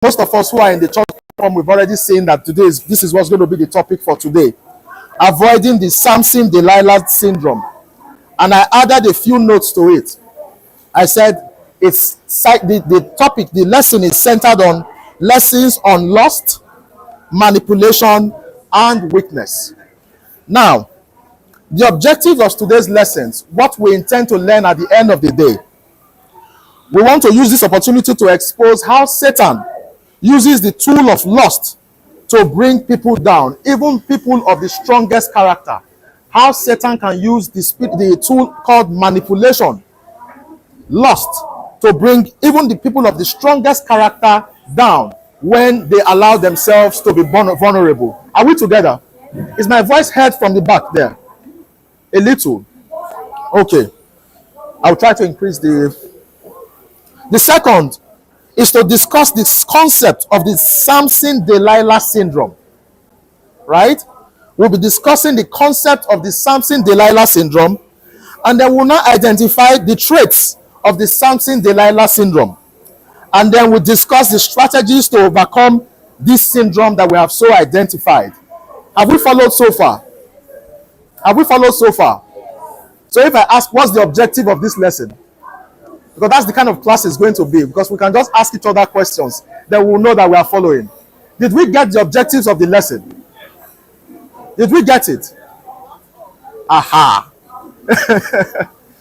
Most of us who are in the church platform, we've already seen that this is what's going to be the topic for today. Avoiding the Samson Delilah syndrome. And I added a few notes to it. I said the topic, the lesson is centered on lessons on lust, manipulation, and weakness. Now, the objective of today's lessons, what we intend to learn at the end of the day, we want to use this opportunity to expose how Satan uses the tool of lust to bring people down, even people of the strongest character. How Satan can use the tool called manipulation, lust, to bring even the people of the strongest character down when they allow themselves to be vulnerable. Are we together? Is my voice heard from the back there? A little. Okay. I'll try to increase the second is to discuss this concept of the Samson Delilah syndrome. Right? We'll be discussing the concept of the Samson Delilah syndrome, and then we'll now identify the traits of the Samson Delilah syndrome. And then we'll discuss the strategies to overcome this syndrome that we have so identified. Have we followed so far? Have we followed so far? So if I ask, what's the objective of this lesson? Because that's the kind of class it's going to be. Because we can just ask each other questions. Then we'll know that we are following. Did we get the objectives of the lesson? Did we get it? Aha.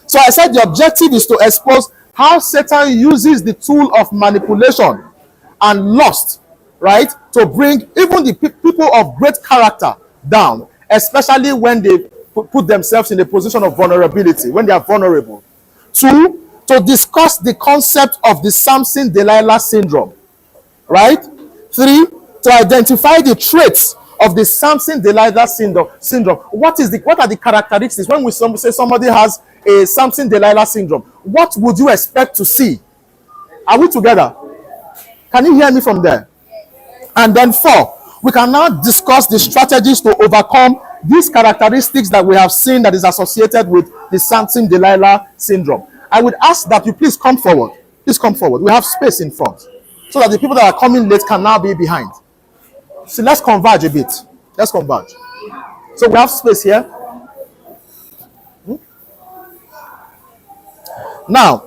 So I said the objective is to expose how Satan uses the tool of manipulation and lust, right, to bring even the people of great character down, especially when they put themselves in a position of vulnerability, when they are vulnerable. 2, to discuss the concept of the Samson Delilah syndrome, right? 3, to identify the traits of the Samson Delilah syndrome. What are the characteristics when we say somebody has a Samson Delilah syndrome? What would you expect to see? Are we together? Can you hear me from there? And then 4, we can now discuss the strategies to overcome these characteristics that we have seen that is associated with the Samson Delilah syndrome. I would ask that you please come forward. Please come forward. We have space in front so that the people that are coming late can now be behind. So let's converge a bit. Let's converge. So we have space here. Now,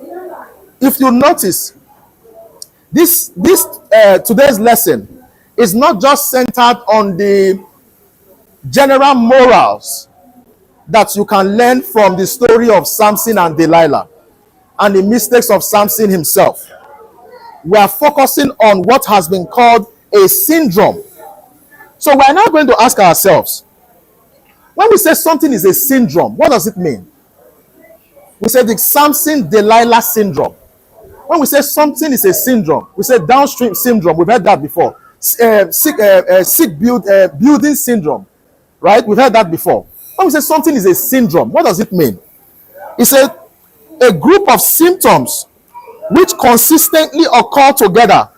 if you notice, this today's lesson is not just centered on the general morals that you can learn from the story of Samson and Delilah and the mistakes of Samson himself. We are focusing on what has been called a syndrome. So we are now going to ask ourselves, when we say something is a syndrome, what does it mean? We say the Samson Delilah syndrome. When we say something is a syndrome, we say downstream syndrome. We've heard that before. Building syndrome, right? We've heard that before. When we say something is a syndrome, what does it mean? It's a group of symptoms which consistently occur together,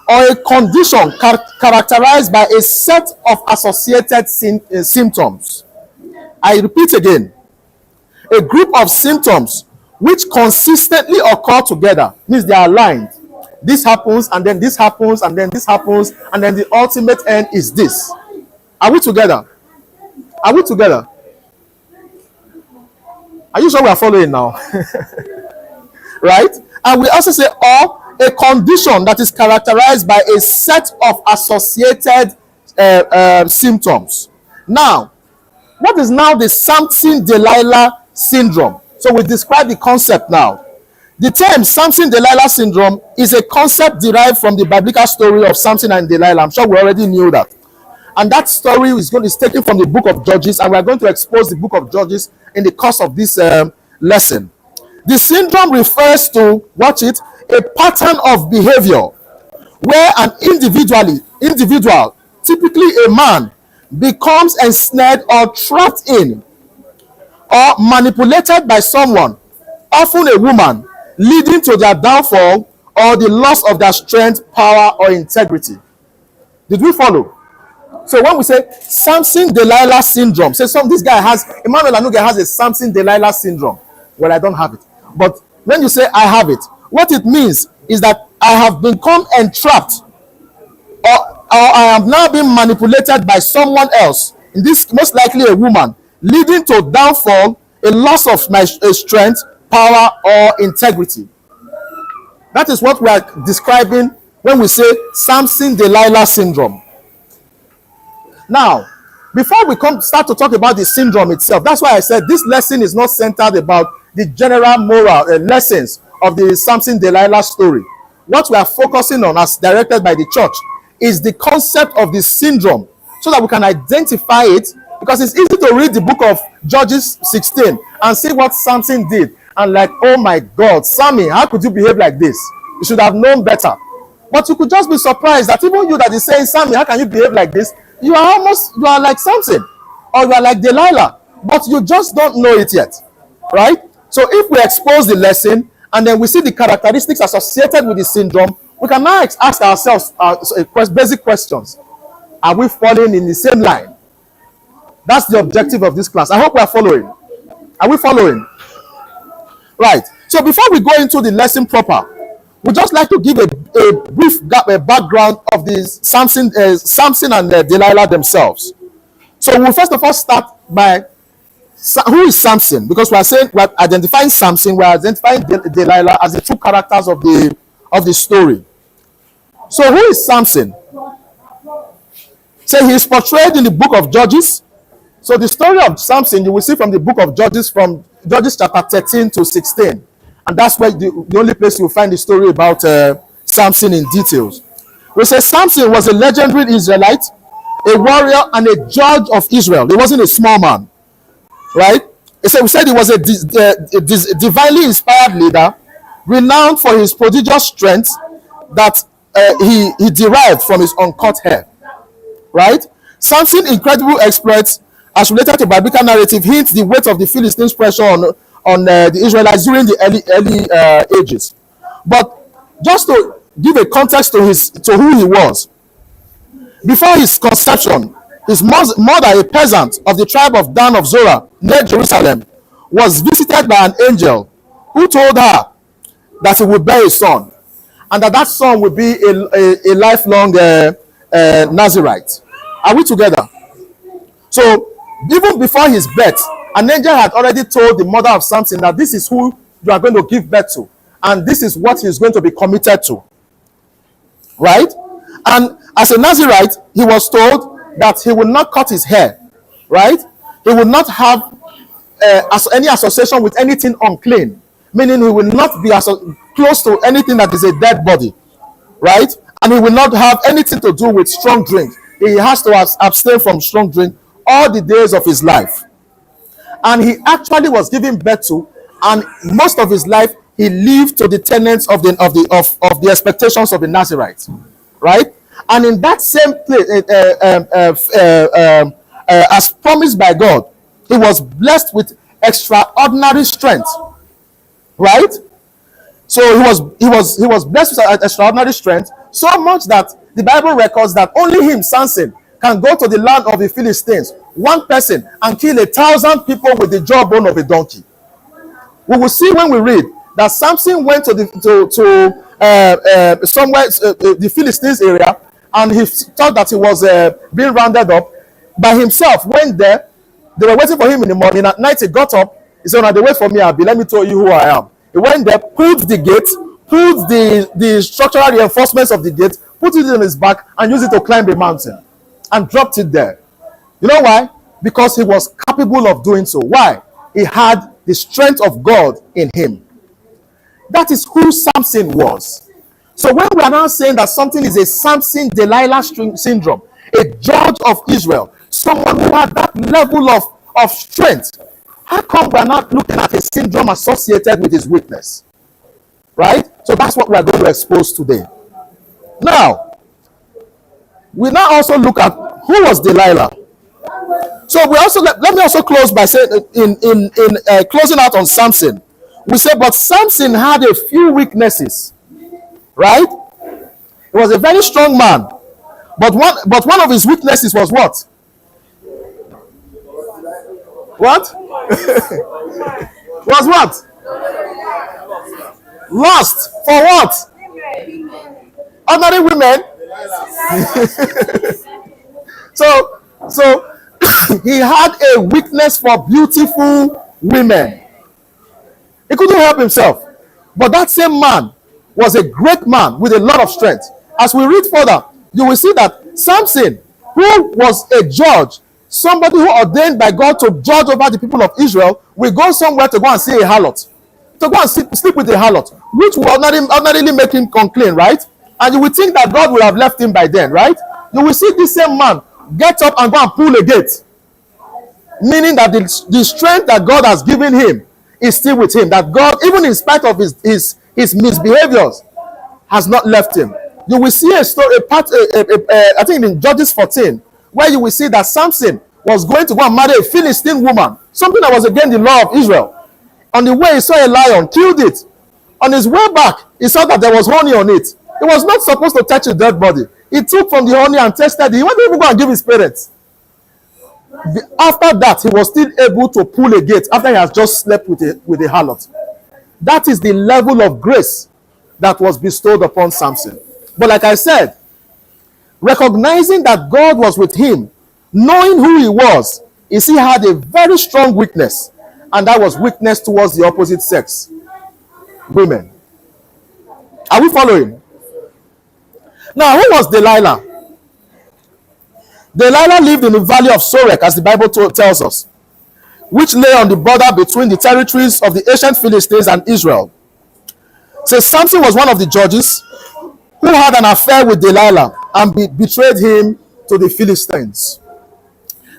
or a condition characterized by a set of associated symptoms. I repeat again. A group of symptoms which consistently occur together, means they are aligned. This happens, and then this happens, and then this happens, and then the ultimate end is this. Are we together? Are we together? Are you sure we are following now? Right? And we also say, or a condition that is characterized by a set of associated symptoms. Now, what is now the Samson Delilah syndrome? So we describe the concept now. The term Samson Delilah syndrome is a concept derived from the biblical story of Samson and Delilah. I'm sure we already knew that. And that story is taken from the book of Judges, and we are going to expose the book of Judges in the course of this lesson. The syndrome refers to, watch it, a pattern of behavior where an individual, typically a man, becomes ensnared or trapped in or manipulated by someone, often a woman, leading to their downfall or the loss of their strength, power, or integrity. Did we follow? So when we say Samson Delilah syndrome, say this guy has, Emmanuel Anuge has a Samson Delilah syndrome. Well, I don't have it. But when you say I have it, what it means is that I have become entrapped or I am now being manipulated by someone else, in this most likely a woman, leading to downfall, a loss of my strength, power, or integrity. That is what we are describing when we say Samson Delilah syndrome. Now, before we start to talk about the syndrome itself, that's why I said this lesson is not centered about the general moral lessons of the Samson Delilah story. What we are focusing on, as directed by the church, is the concept of the syndrome, so that we can identify it, because it's easy to read the book of Judges 16 and see what Samson did and like, oh my God, Sammy, how could you behave like this? You should have known better. But you could just be surprised that even you that is saying, Sammy, how can you behave like this? You are like Samson, or you are like Delilah, but you just don't know it yet, right? So if we expose the lesson and then we see the characteristics associated with the syndrome, we can now ask ourselves basic questions. Are we falling in the same line? That's the objective of this class. I hope we are following. Are we following? Right. So before we go into the lesson proper, we just like to give a brief background of the Samson and Delilah themselves. So we'll first of all start by who is Samson, because we're identifying Samson, we're identifying Delilah as the two characters of the story. So who is Samson? So he is portrayed in the book of Judges. So the story of Samson you will see from the book of Judges, from Judges chapter 13 to 16. And that's where the only place you'll find the story about Samson in details. We say Samson was a legendary Israelite, a warrior, and a judge of Israel. He wasn't a small man, right? So we said he was a divinely inspired leader, renowned for his prodigious strength that he derived from his uncut hair, right? Samson's incredible exploits, as related to biblical narrative, hint the weight of the Philistines' pressure on the Israelites during the early ages. But just to give a context to who he was, before his conception, his mother, a peasant of the tribe of Dan of Zorah, near Jerusalem, was visited by an angel who told her that he would bear a son, and that son would be a lifelong Nazirite. Are we together? So even before his birth, an angel had already told the mother of Samson that this is who you are going to give birth to, and this is what he's going to be committed to, right? And as a Nazirite, he was told that he will not cut his hair, right? He will not have any association with anything unclean, meaning he will not be close to anything that is a dead body, right? And he will not have anything to do with strong drink. He has to abstain from strong drink all the days of his life. And he actually was given birth to, and most of his life he lived to the tenets of the expectations of the Nazirites, right? And in that same place, as promised by God, he was blessed with extraordinary strength, right? So he was blessed with extraordinary strength, so much that the Bible records that only him, Samson, can go to the land of the Philistines, one person, and kill 1,000 people with the jawbone of a donkey. We will see when we read that Samson went to somewhere, the Philistines area, and he thought that he was being rounded up by himself. Went there, they were waiting for him in the morning. At night he got up, he said, "Now they wait for me, Abi. Let me tell you who I am." He went there, pulled the gate, pulled the structural reinforcements of the gate, put it in his back, and used it to climb the mountain, and dropped it there. You know why? Because he was capable of doing so. Why? He had the strength of God in him. That is who Samson was. So when we are now saying that something is a Samson Delilah syndrome, a judge of Israel, someone who had that level of strength, how come we are not looking at a syndrome associated with his weakness? Right? So that's what we are going to expose today. Now, we now also look at who was Delilah. So we also let me also close by saying in closing out on Samson, we say, but Samson had a few weaknesses, right? He was a very strong man, but one of his weaknesses was what? What? Was what? Lust for what? Ordinary women. So he had a weakness for beautiful women. He couldn't help himself. But that same man was a great man with a lot of strength. As we read further, you will see that Samson, who was a judge, somebody who ordained by God to judge over the people of Israel, will go somewhere to go and see a harlot, to go and sleep with a harlot, which will ordinarily make him unclean, right? And you will think that God would have left him by then, right? You will see this same man get up and go and pull a gate, meaning that the strength that God has given him is still with him, that God, even in spite of his misbehaviors, has not left him. You will see a story, I think in Judges 14, where you will see that Samson was going to go and marry a Philistine woman, something that was against the law of Israel. On the way, he saw a lion, killed it. On his way back, he saw that there was honey on it. He was not supposed to touch a dead body. He took from the honey and tasted it. He wanted to even go and give his parents. After that, he was still able to pull a gate after he has just slept with a harlot. That is the level of grace that was bestowed upon Samson. But like I said, recognizing that God was with him, knowing who he was, he had a very strong weakness, and that was weakness towards the opposite sex, women. Are we following? Now, who was Delilah? Delilah lived in the valley of Sorek, as the Bible tells us, which lay on the border between the territories of the ancient Philistines and Israel. So Samson was one of the judges who had an affair with Delilah and betrayed him to the Philistines.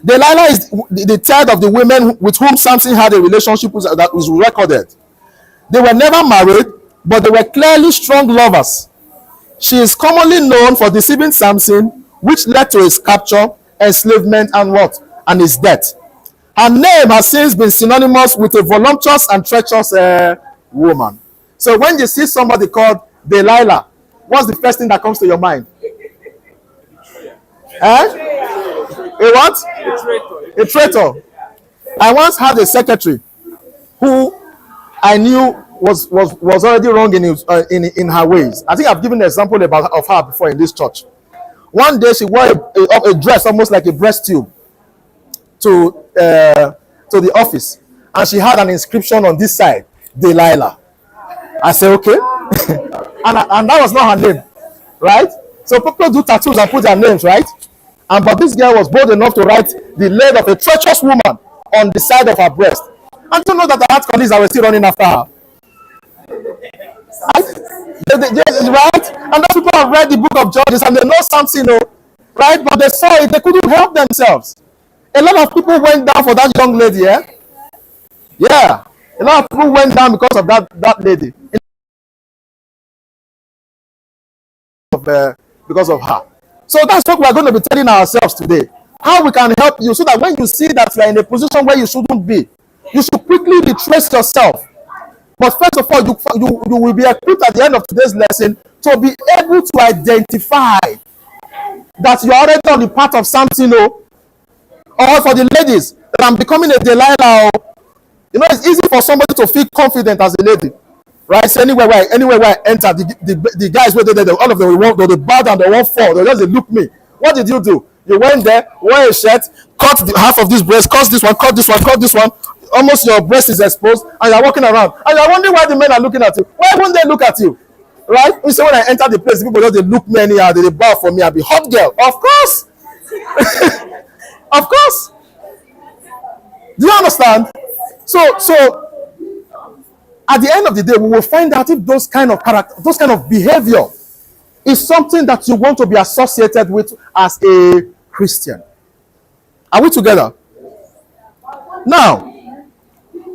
Delilah is the third of the women with whom Samson had a relationship with that was recorded. They were never married, but they were clearly strong lovers. She is commonly known for deceiving Samson, which led to his capture, enslavement, and what? And his death. Her name has since been synonymous with a voluptuous and treacherous woman. So when you see somebody called Delilah, what's the first thing that comes to your mind? A what? A traitor. I once had a secretary who I knew was already wrong in her ways. I think I've given an example of her before in this church. One day she wore a dress almost like a breast tube to the office, and she had an inscription on this side, Delilah. I said, okay. and that was not her name, right? So people do tattoos and put their names, right? But this girl was bold enough to write the name of a treacherous woman on the side of her breast. And you know that the art colleagues are still running after her. Right? And those people have read the book of Judges and they know Samson, right? But they saw it, they couldn't help themselves. A lot of people went down for that young lady, yeah? Yeah. A lot of people went down because of that lady. Because of her. So that's what we're going to be telling ourselves today. How we can help you so that when you see that you're in a position where you shouldn't be, you should quickly retrace yourself. But first of all, you will be equipped at the end of today's lesson to be able to identify that you're already on the path of Samson, or for the ladies, that I'm becoming a Delilah. It's easy for somebody to feel confident as a lady, right? So anywhere where I enter, the guys where all of them they bow down, they won't fall, they just look me. What did you do? You went there, wore a shirt, cut half of this breast, cut this one, cut this one, cut this one. Almost your breast is exposed, and you're walking around, and you're wondering why the men are looking at you. Why won't they look at you? Right? So when I enter the place, people just they look me anyhow, they bow for me. I'll be hot girl, of course. Of course. Do you understand? So at the end of the day, we will find out if those kind of character, those kind of behavior is something that you want to be associated with as a Christian. Are we together? Now,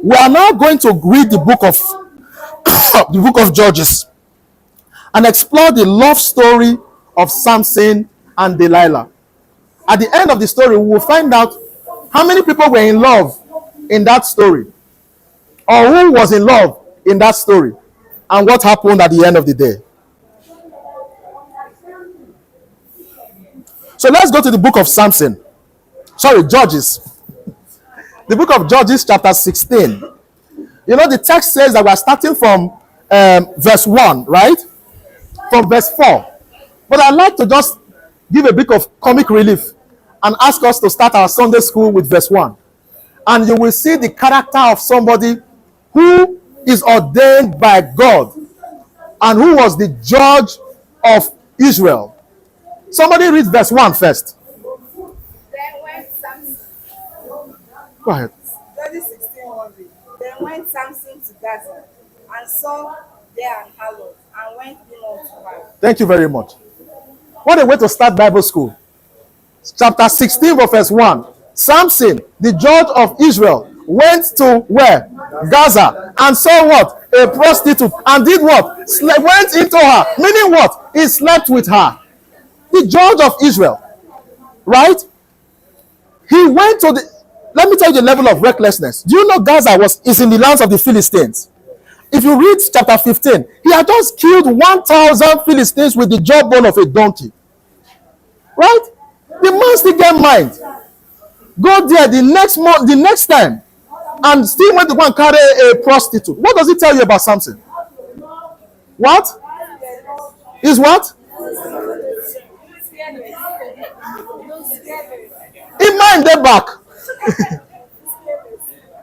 we are now going to read the book of Judges and explore the love story of Samson and Delilah. At the end of the story, we will find out how many people were in love in that story, or who was in love in that story, and what happened at the end of the day. So let's go to the book of Judges. The book of Judges, chapter 16. The text says that we're starting from verse 1, right? From verse 4. But I'd like to just give a bit of comic relief and ask us to start our Sunday school with verse 1. And you will see the character of somebody who is ordained by God and who was the judge of Israel. Somebody read verse 1 first. Then went Samson. Go ahead. Judges 16:1. Then went Samson to Gaza, and saw there an harlot, and went in unto her. Thank you very much. What a way to start Bible school. Chapter 16 verse 1. Samson, the judge of Israel, went to where? Gaza, and saw what? A prostitute, and did what? Went into her. Meaning what? He slept with her. The judge of Israel. Right? He went to the... Let me tell you the level of recklessness. Do you know Gaza is in the lands of the Philistines? If you read chapter 15, he had just killed 1,000 Philistines with the jawbone of a donkey. Right? The man still get mind. Go there the next time, and still went to go and carry a prostitute. What does it tell you about Samson? What? Is what? In mind, they back.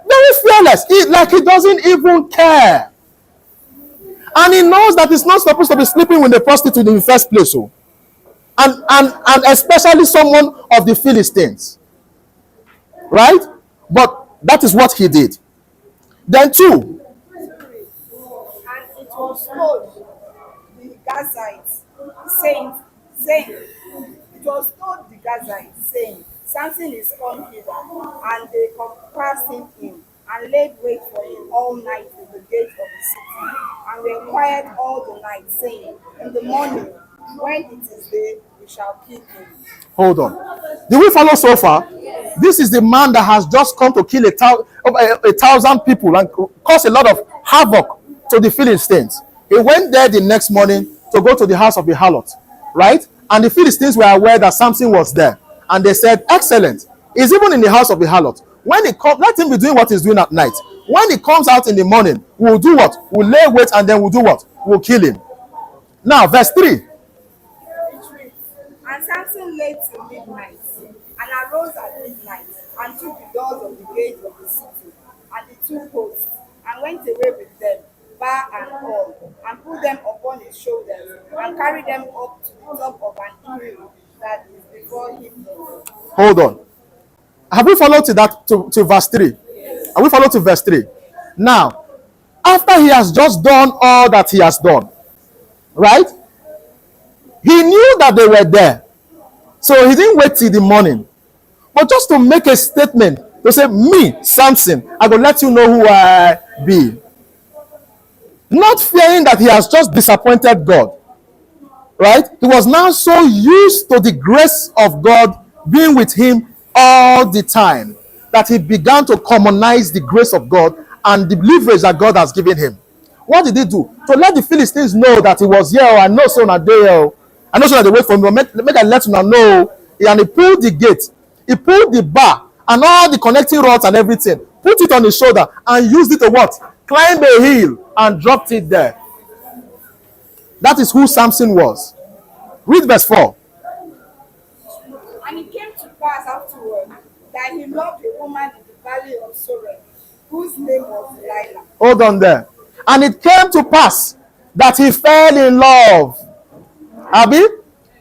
Very fearless. He doesn't even care. And he knows that he's not supposed to be sleeping with a prostitute in the first place. So. And especially someone of the Philistines. Right? But that is what he did. Then 2. And it was told the Gazites, saying, it was told the Gazites, saying, Samson is come hither, and they compassed him in, and laid wait for him all night at the gate of the city, and were quiet all the night, saying, in the morning, when it is day, we shall kill him. Hold on. Did we follow so far? Yes. This is the man that has just come to kill 1,000 people and cause a lot of havoc to the Philistines. He went there the next morning to go to the house of the harlot, right? And the Philistines were aware that Samson was there. And they said, excellent. He's even in the house of the harlot. When he comes, let him be doing what he's doing at night. When he comes out in the morning, we'll do what? We'll lay wait, and then we'll do what? We'll kill him. Now, verse 3. And Samson lay till midnight, and arose at midnight, and took the doors of the gate of the city, and the 2 posts, and went away with them, bar and all, and put them upon his shoulders, and carried them up to the top of an hill that is before him. Hold on. Have we followed to verse 3? Yes. Have we followed to verse 3? Now, after he has just done all that he has done, right? He knew that they were there. So he didn't wait till the morning. But just to make a statement, to say, me, Samson, I will let you know who I be. Not fearing that he has just disappointed God. Right? He was now so used to the grace of God being with him all the time that he began to commonize the grace of God and the leverage that God has given him. What did he do? To let the Philistines know that he was here. I know so that they I know so that they wait for me. Make I let you know. And he pulled the gate. He pulled the bar and all the connecting rods and everything. Put it on his shoulder and used it to what? Climb a hill and dropped it there. That is who Samson was. Read verse 4. And it came to pass afterward that he loved a woman in the valley of Sorek, whose name was Delilah. Hold on there. And it came to pass that he fell in love. Abi?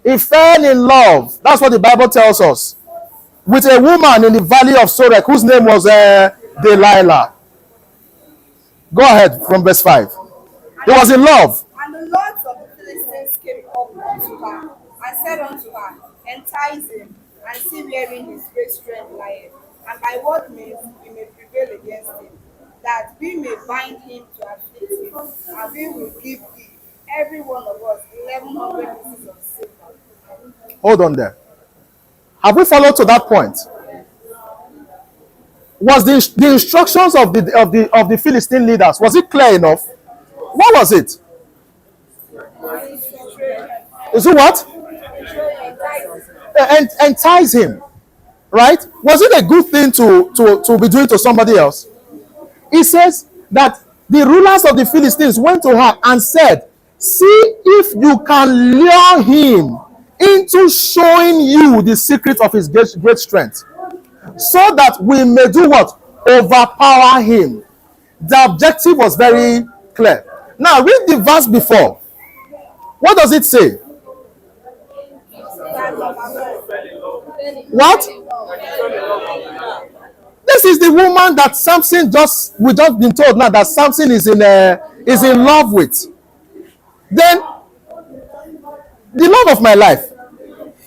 He fell in love. That's what the Bible tells us. With a woman in the valley of Sorek, whose name was Delilah. Go ahead from verse 5. He was in love. And the lords of the Philistines came up unto her, and said unto her, entice him, and see wherein his great strength lieth, and by what means we may prevail against him, that we may bind him to afflict him, and we will give thee, every one of us, 1,100 pieces of silver. Hold on there. Have we followed to that point? Was the instructions of the Philistine leaders, was it clear enough? What was it? Is it what? Entice him. Right? Was it a good thing to be doing to somebody else? He says that the rulers of the Philistines went to her and said, see if you can lure him into showing you the secret of his great strength, so that we may do what? Overpower him. The objective was very clear. Now read the verse before. What does it say? What? This is the woman that Samson we just been told now that Samson is in love with. Then the love of my life,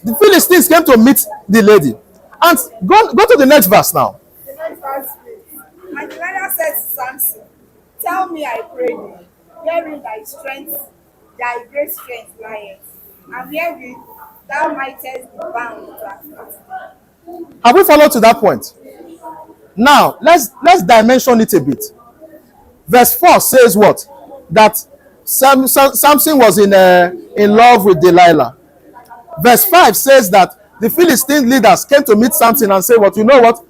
the Philistines came to meet the lady. And go to the next verse now. The next verse reads, and Delilah said to Samson, tell me, I pray thee, wherein thy strength, thy great strength lieth, and wherewith thou mightest be bound to afflict me. Have we followed to that point? Now let's dimension it a bit. Verse 4 says what? That Samson was in love with Delilah. Verse 5 says that the Philistine leaders came to meet Samson and say, what, you know what?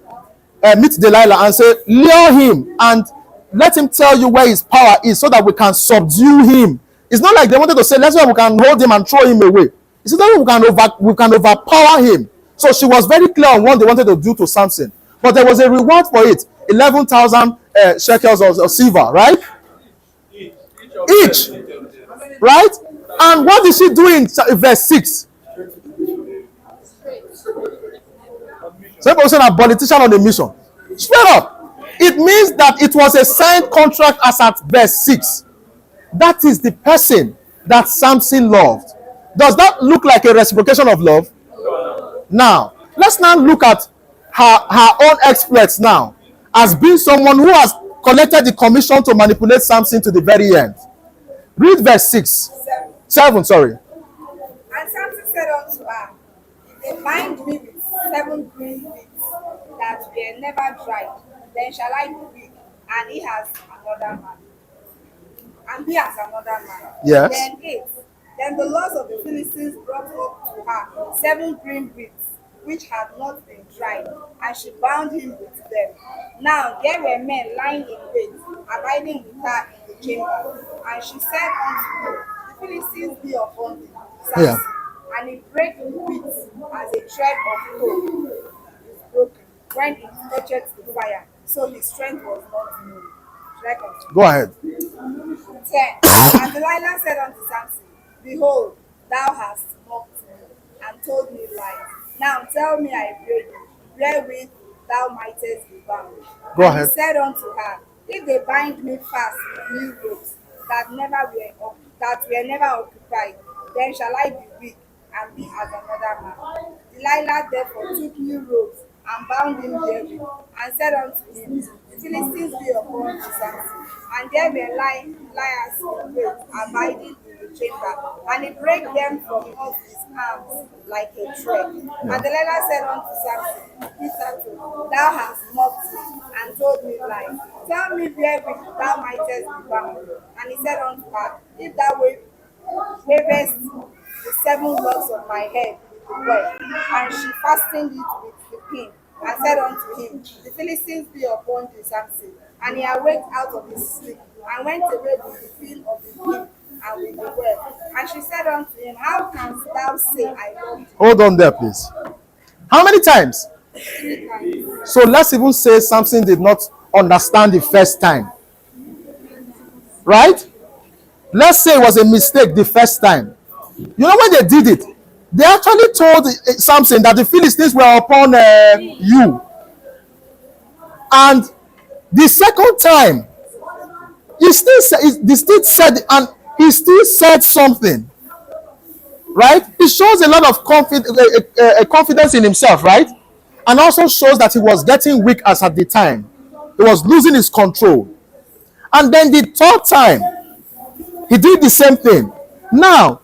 Meet Delilah and say, lure him and let him tell you where his power is so that we can subdue him. It's not like they wanted to say, let's see, we can hold him and throw him away. It's that we can overpower him. So she was very clear on what they wanted to do to Samson. But there was a reward for it. 11,000 shekels of silver, right? Each. Right? And what did she do in verse 6? Some people say a politician on a mission. Straight up. It means that it was a signed contract as at verse 6. That is the person that Samson loved. Does that look like a reciprocation of love? Now, let's now look at her own exploits now as being someone who has collected the commission to manipulate Samson to the very end. Read verse 6. 7, sorry. And Samson said unto her, if they bind me with 7 green wheats that were never dried, then shall I be weak, and he has another man. And he has another man. Yes. Then 8. Then the lords of the Philistines brought up to her 7 green wheats, which had not been dried, and she bound him with them. Now there were men lying in wait, abiding with her in the chamber. And she said unto him, the Philistines be upon thee, Samson. Yeah. And he brake the wheat as a thread of gold is broken when it touched the fire, so his strength was not moved. Go ahead. 10. And Delilah said unto Samson, behold, thou hast mocked me, and told me lies. Now tell me, I pray thee, wherewith thou mightest be bound. Go ahead. And he said unto her, if they bind me fast with new ropes that were never occupied, then shall I be weak and be as another man. Delilah therefore took new ropes and bound him therewith, and said unto him, the Philistines be upon thee, Samson. And there were liars in wait, abiding in the chamber, and he brake them from off his arms like a thread. And Delilah said unto Samson, hitherto thou hast mocked me, and told me lies. Tell me wherewith thou mightest be bound. And he said unto her, if thou wavest the 7 locks of my head well. And she fastened it with the pin, and said unto him, the Philistines be upon thee, Samson. And he awaked out of his sleep, and went away with the pin of the pin and with the web. And she said unto him, how canst thou say, I love thee? Hold on there, please. How many times? 3 times. So let's even say Samson did not understand the first time. Right? Let's say it was a mistake the first time. You know when they did it? They actually told Samson that the Philistines were upon you. And the second time, he still said something. Right? He shows a lot of confidence in himself, right? And also shows that he was getting weak as at the time. He was losing his control. And then the third time, he did the same thing. Now,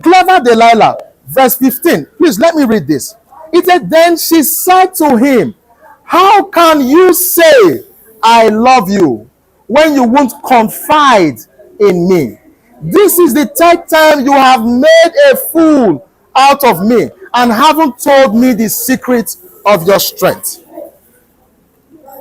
clever Delilah, verse 15. Please let me read this. It said, then she said to him, how can you say, I love you, when you won't confide in me? This is the 3rd time you have made a fool out of me and haven't told me the secret of your strength.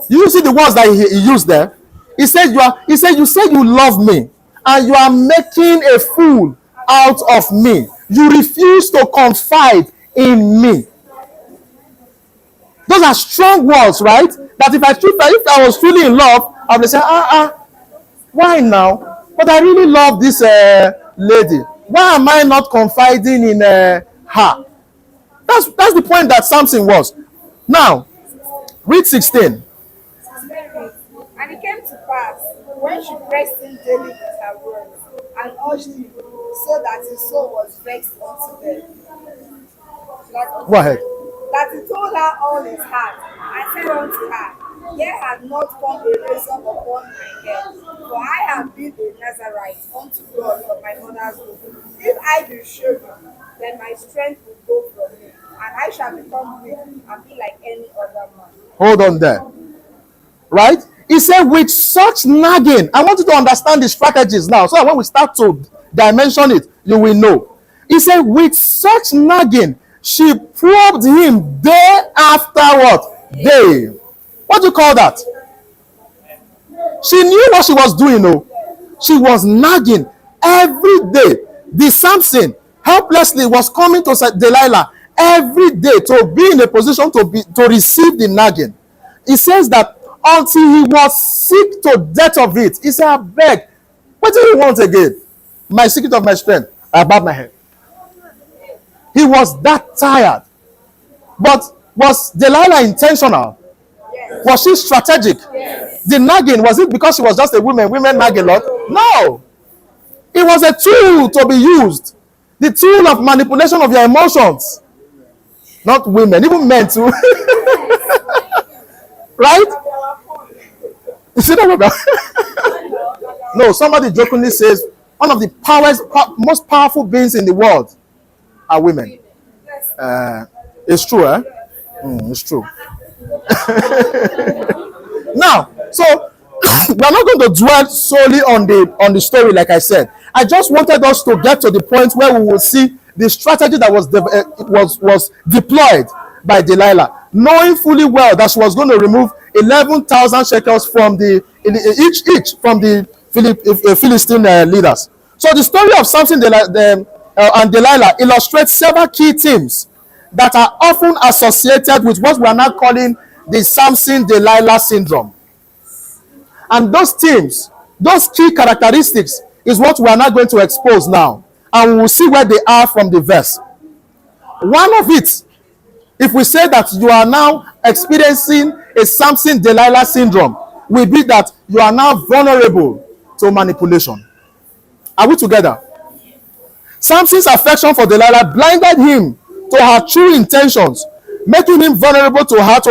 You see the words that he used there? He said, you said you love me, and you are making a fool out of me, You refuse to confide in me. Those are strong words, right? That if I was truly in love, I would say, why now? But I really love this lady. Why am I not confiding in her? That's the point that Samson was. Now, read 16. And it came to pass, when she pressed him daily with her words, and urged him, so that his soul was vexed unto death. Go ahead. That he told her all his heart, and said unto her, There hath not come a razor upon my head, for I have been a Nazarite unto God from my mother's womb. If I be shaven, then my strength will go from me, and I shall become weak and be like any other man. Hold on there. Right? He said, with such nagging, I want you to understand the strategies now, so that when we start to dimension it, you will know. He said, with such nagging, she probed him day after what? Day. What do you call that? She knew what she was doing, no? She was nagging every day. The Samson helplessly was coming to Delilah every day to be in a position to receive the nagging. He says that until he was sick to death of it. He said, I beg, what do you want again? My secret of my strength. I bowed my head. He was that tired. But was Delilah intentional? Yes. Was she strategic? Yes. The nagging, was it because she was just a woman? Women nag a lot? No. It was a tool to be used. The tool of manipulation of your emotions. Not women, even men too. Right? You see that? No, somebody jokingly says one of the most powerful beings in the world are women. It's true, eh? It's true. Now, so we're not going to dwell solely on the story, like I said. I just wanted us to get to the point where we will see the strategy that was deployed by Delilah, knowing fully well that she was going to remove 11,000 shekels from each from the Philistine leaders. So the story of Samson and Delilah illustrates several key themes that are often associated with what we are now calling the Samson-Delilah syndrome. And those themes, those key characteristics, is what we are now going to expose now. And we will see where they are from the verse. One of it, if we say that you are now experiencing a Samson-Delilah syndrome, will be that you are now vulnerable to manipulation. Are we together? Samson's affection for Delilah blinded him to her true intentions, making him vulnerable to her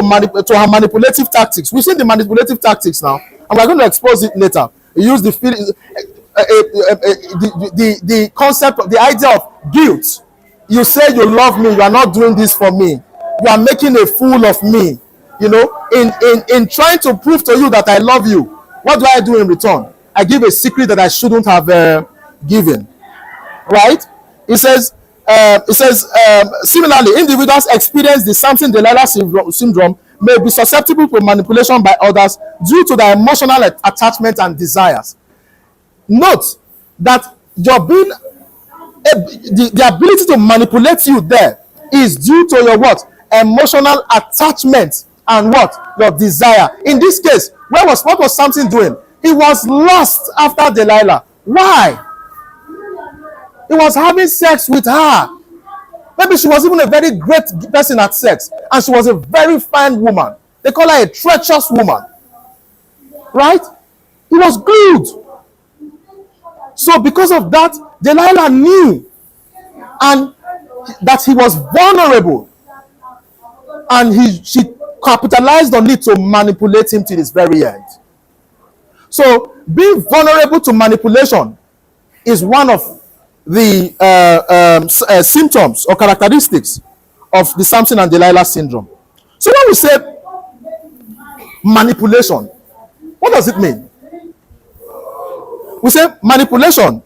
manipulative tactics. We've seen the manipulative tactics now, and we're going to expose it later. He used the concept of the idea of guilt. You say you love me, you are not doing this for me. You are making a fool of me. You know, in trying to prove to you that I love you, what do I do in return? I give a secret that I shouldn't have given. Right? It says, similarly, individuals experience the Samson-Delilah syndrome may be susceptible to manipulation by others due to their emotional attachment and desires. Note that the ability to manipulate you there is due to your what? Emotional attachment and what? Your desire. In this case, what was Samson doing? He was lost after Delilah. Why? He was having sex with her. Maybe she was even a very great person at sex, and she was a very fine woman. They call her a treacherous woman. Right? He was good. So because of that, Delilah knew and that he was vulnerable, and she capitalized on it to manipulate him to his very end. So being vulnerable to manipulation is one of the symptoms or characteristics of the Samson and Delilah syndrome. So when we say manipulation, what does it mean? We say manipulation,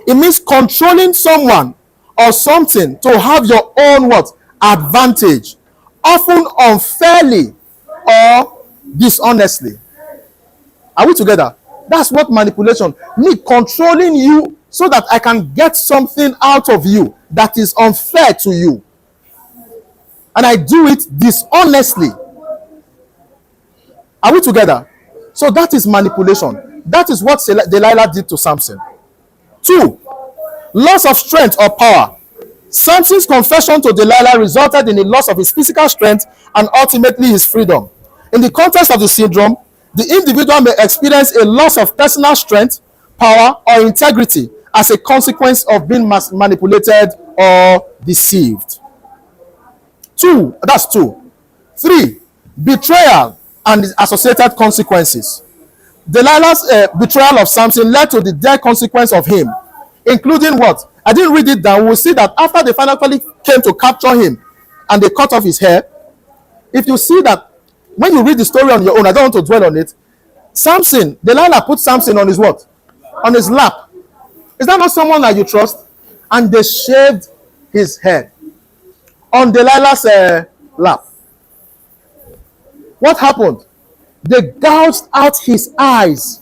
it means controlling someone or something to have your own what? Advantage, often unfairly or dishonestly. Are we together? That's what manipulation means, controlling you so that I can get something out of you that is unfair to you. And I do it dishonestly. Are we together? So that is manipulation. That is what Delilah did to Samson. 2, loss of strength or power. Samson's confession to Delilah resulted in a loss of his physical strength and ultimately his freedom. In the context of the syndrome, the individual may experience a loss of personal strength, power, or integrity as a consequence of being manipulated or deceived. That's 2. 3, betrayal and its associated consequences. Delilah's betrayal of Samson led to the dire consequence of him, including what? I didn't read it down. We'll see that after they finally came to capture him and they cut off his hair. If you see that, when you read the story on your own, I don't want to dwell on it. Delilah put Samson on his what? On his lap. Is that not someone that you trust? And they shaved his head on Delilah's lap. What happened? They gouged out his eyes.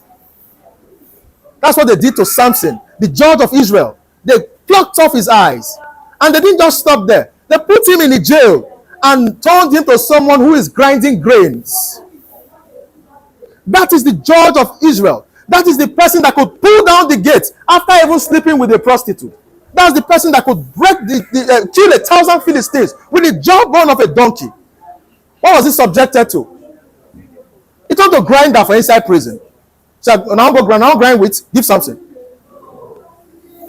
That's what they did to Samson, the judge of Israel. They plucked off his eyes. And they didn't just stop there. They put him in a jail and turned him to someone who is grinding grains. That is the judge of Israel. That is the person that could pull down the gate after even sleeping with a prostitute. That's the person that could kill 1,000 Philistines with the jawbone of a donkey. What was he subjected to? He turned to grinder for inside prison. So now grind with, give something.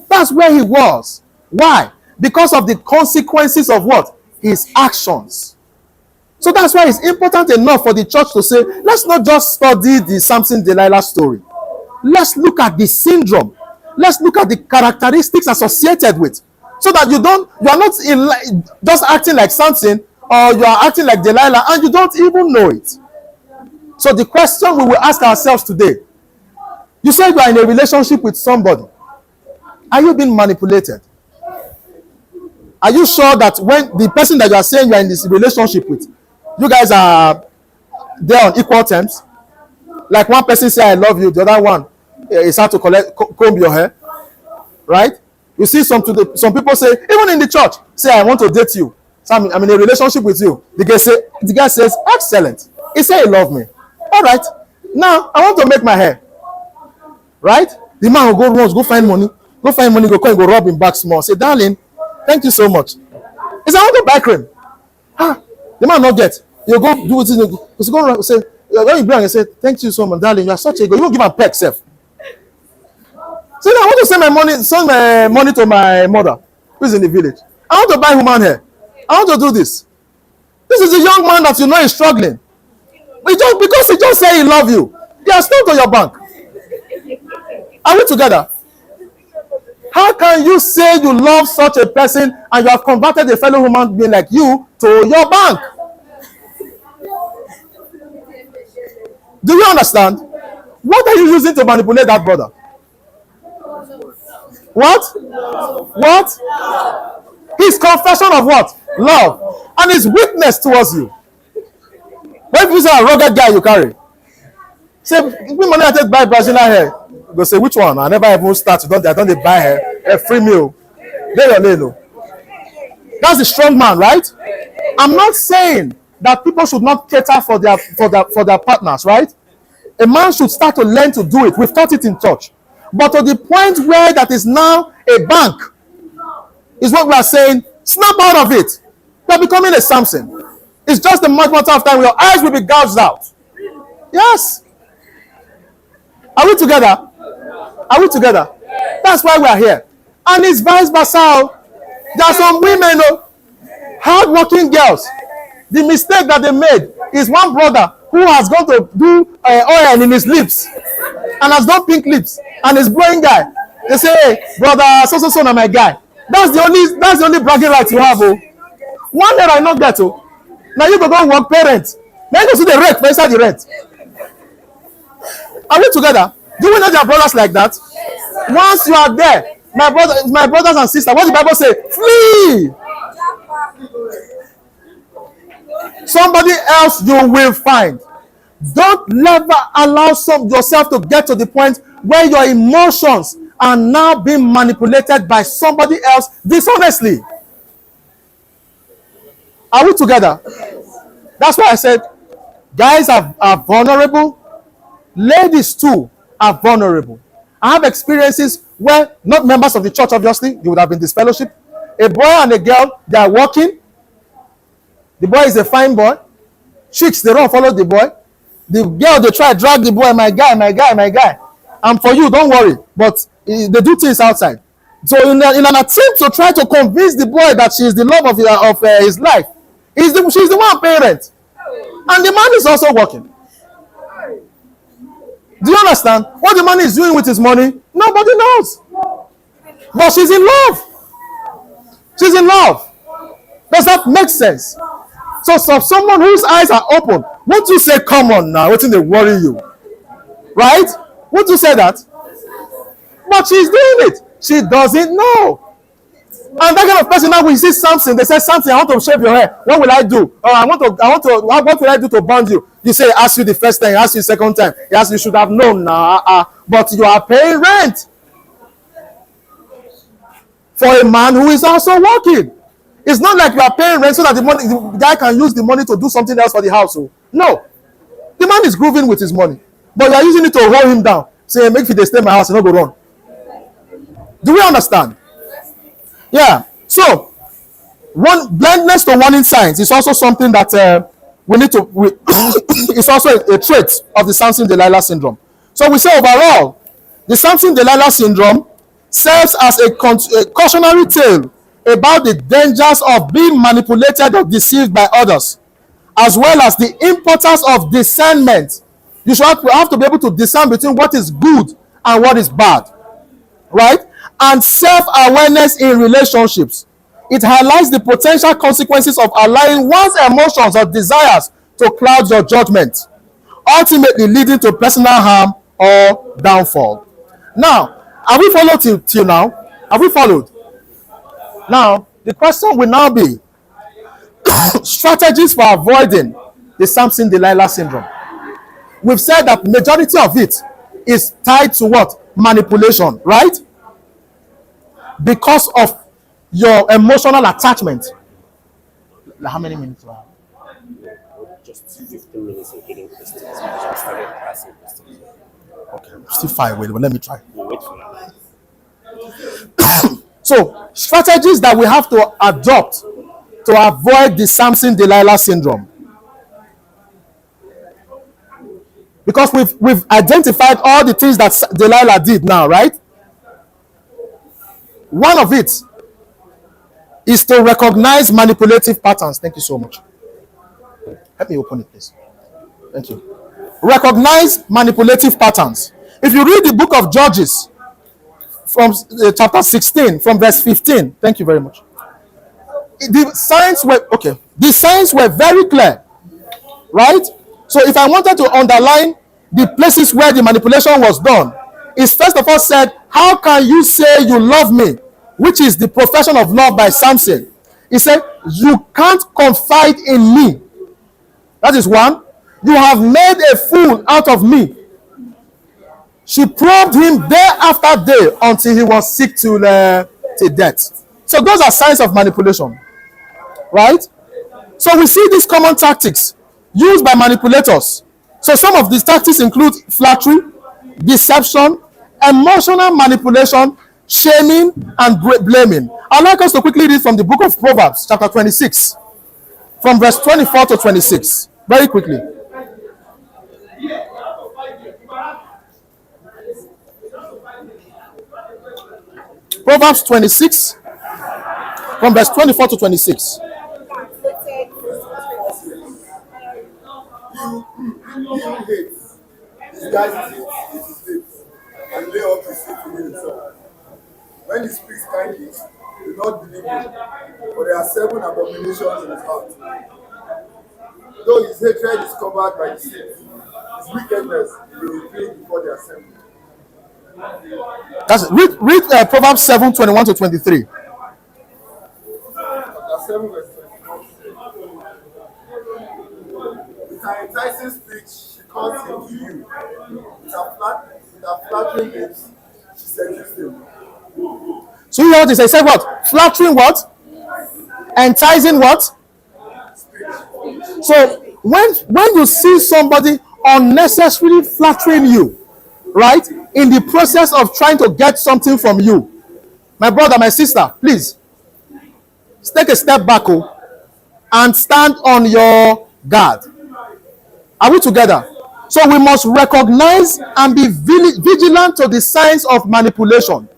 That's where he was. Why? Because of the consequences of what? His actions. So that's why it's important enough for the church to say, let's not just study the Samson Delilah story. Let's look at the syndrome. Let's look at the characteristics associated with, so that you are not just acting like Samson, or you are acting like Delilah and you don't even know it. So the question we will ask ourselves today, you said you are in a relationship with somebody. Are you being manipulated? Are you sure that when the person that you are saying you are in this relationship with, you guys are there on equal terms? Like one person say I love you, the other one is how to comb your hair, right? You see some people say, even in the church, say I want to date you. So I'm in a relationship with you. The guy says, excellent. He said he love me. All right. Now I want to make my hair. Right? The man will go find money. Go find money, go rub him back small. Say, darling, thank you so much. He said, I want to buy cream. The man not get. You go do it. You go say, when you bring and say, thank you so much, darling. You are such a good. You won't give him peck, self. So now I want to send my money to my mother, who is in the village. I want to buy human hair. I want to do this. This is a young man that you know is struggling. Because he just said he love you, he has come to your bank. Are we together? How can you say you love such a person and you have converted a fellow human being like you to your bank? Do you understand? What are you using to manipulate that brother? What? His confession of what? Love. And his weakness towards you. When you say a rugged guy you carry, say, give me money I take buy Brazilian hair. Go say, which one? I never even start. I don't buy hair. A free meal. That's a strong man, right? I'm not saying that people should not cater for their partners, right? A man should start to learn to do it. We've taught it in church. But to the point where that is now a bank, is what we are saying, snap out of it. You're becoming a Samson. It's just a matter of time. Your eyes will be gouged out. Yes. Are we together? Are we together? That's why we are here. And it's vice versa. There are some women, hard-working girls. The mistake that they made is one brother who has gone to do oil in his lips and has done pink lips and is blowing guy. They say, hey, brother, so na my guy. That's the only bragging right you have. One day I not get. Now you go work parents. Now you go see the rent for inside the rent. Are we together? Do we know there are brothers like that? Once you are there, my brothers and sisters, what the Bible say? Flee. Somebody else you will find. Don't never allow yourself to get to the point where your emotions and now being manipulated by somebody else dishonestly. Are we together? That's why I said guys are vulnerable, ladies too are vulnerable. I have experiences where, not members of the church, obviously, you would have been disfellowship. A boy and a girl, they are walking. The boy is a fine boy. Chicks, they don't follow the boy. The girl, they try to drag the boy, my guy, my guy, my guy. And for you, don't worry. But they do things outside. So in an attempt to try to convince the boy that she is the love of his life, she's the one parent. And the man is also working. Do you understand? What the man is doing with his money, nobody knows. But she's in love. She's in love. Does that make sense? So someone whose eyes are open, won't you say, come on now, what's in they worry you? Right? Won't you say that? But she's doing it. She doesn't know. And that kind of person, now when you see Samson, they say, Samson, I want to shave your hair. What will I do? What will I do to bond you? You say, ask you the first time, ask you the second time. Yes, you should have known now. But you are paying rent for a man who is also working. It's not like you are paying rent so that the guy can use the money to do something else for the household. No. The man is grooving with his money. But you are using it to hold him down. Say, make it stay in my house and not go run. Do we understand? Yeah. So, blindness to warning signs is also something that we need to. It's also a trait of the Samson-Delilah syndrome. So we say overall, the Samson-Delilah syndrome serves as a cautionary tale about the dangers of being manipulated or deceived by others, as well as the importance of discernment. You should have to be able to discern between what is good and what is bad, right? And self-awareness in relationships. It highlights the potential consequences of allowing one's emotions or desires to cloud your judgment, ultimately leading to personal harm or downfall. Now, have we followed till now? Have we followed? Now, the question will now be strategies for avoiding the Samson-Delilah syndrome. We've said that majority of it is tied to what? Manipulation, right? Because of your emotional attachment. How many minutes do I have? Just 15 minutes in getting questions. We just started asking questions. Okay, I'm still far away, but let me try. We'll wait for now. So, strategies that we have to adopt to avoid the Samson-Delilah syndrome. Because we've identified all the things that Delilah did now, right? One of it is to recognize manipulative patterns. Thank you so much. Help me open it, please. Thank you. Recognize manipulative patterns. If you read the book of Judges from chapter 16, from verse 15, thank you very much. The signs were very clear, right? So if I wanted to underline the places where the manipulation was done, is first of all said, how can you say you love me? Which is the profession of love by Samson. He said, you can't confide in me. That is one. You have made a fool out of me. She probed him day after day until he was sick to death. So those are signs of manipulation, right? So we see these common tactics used by manipulators. So some of these tactics include flattery, deception, emotional manipulation, shaming, and blaming. I'd like us to quickly read from the book of Proverbs, chapter 26, from verse 24 to 26. Very quickly. Proverbs 26, from verse 24 to 26. This guy's his lips and lay up his feet within himself. When he speaks kindly, do not believe him, for there are 7 abominations in his heart. Though his hatred is covered by deceit, his wickedness will reveal before the assembly. That's it. Read Proverbs 7, 21 to 23. Chapter 7, verse 21. With her enticing speech, she calls him to you. With her flattering lips, She seduced him. So you hear what he said? He said what? Flattering what? Enticing what? So when you see somebody unnecessarily flattering you, right, in the process of trying to get something from you, my brother, my sister, please take a step back and stand on your guard. Are we together? So we must recognize and be vigilant to the signs of manipulation.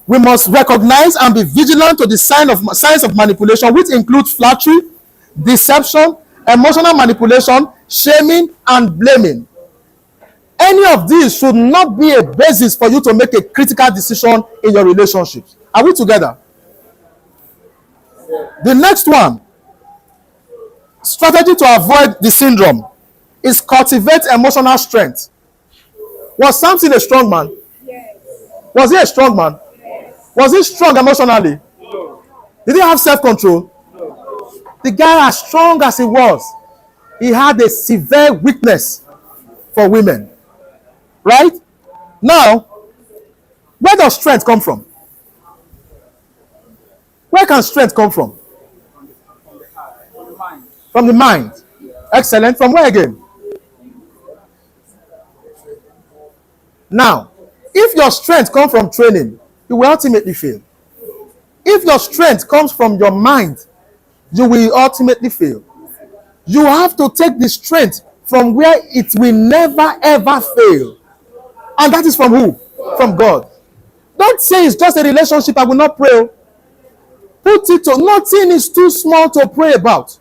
We must recognize and be vigilant to the signs of manipulation, which include flattery, deception, emotional manipulation, shaming, and blaming. Any of these should not be a basis for you to make a critical decision in your relationships. Are we together? The next one, strategy to avoid the syndrome, is cultivate emotional strength. Was Samson a strong man? Yes. Was he a strong man? Yes. Was he strong emotionally? Did he have self-control? The guy, as strong as he was, he had a severe weakness for women. Right? Now, where does strength come from? Where can strength come from? From the mind. Excellent. From where again? Now, if your strength comes from training, you will ultimately fail. If your strength comes from your mind, you will ultimately fail. You have to take the strength from where it will never ever fail. And that is from who? From God. Don't say it's just a relationship, I will not pray. Put it to, nothing is too small to pray about.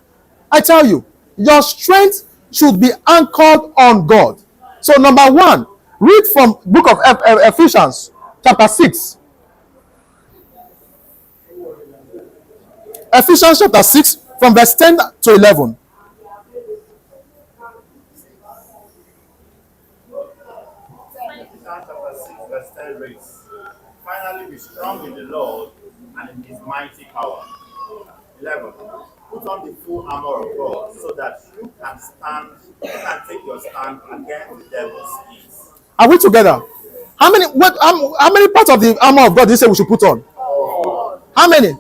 I tell you, your strength should be anchored on God. So number one, read from book of Ephesians chapter 6. Ephesians chapter 6 from verse 10 to 11. Ephesians chapter 6, verse 10 reads, "Finally be strong in the Lord and in his mighty power." 11. Put on the full armor of God so that you can take your stand against the devil's schemes. Are we together? How many parts of the armor of God did he say we should put on? How many?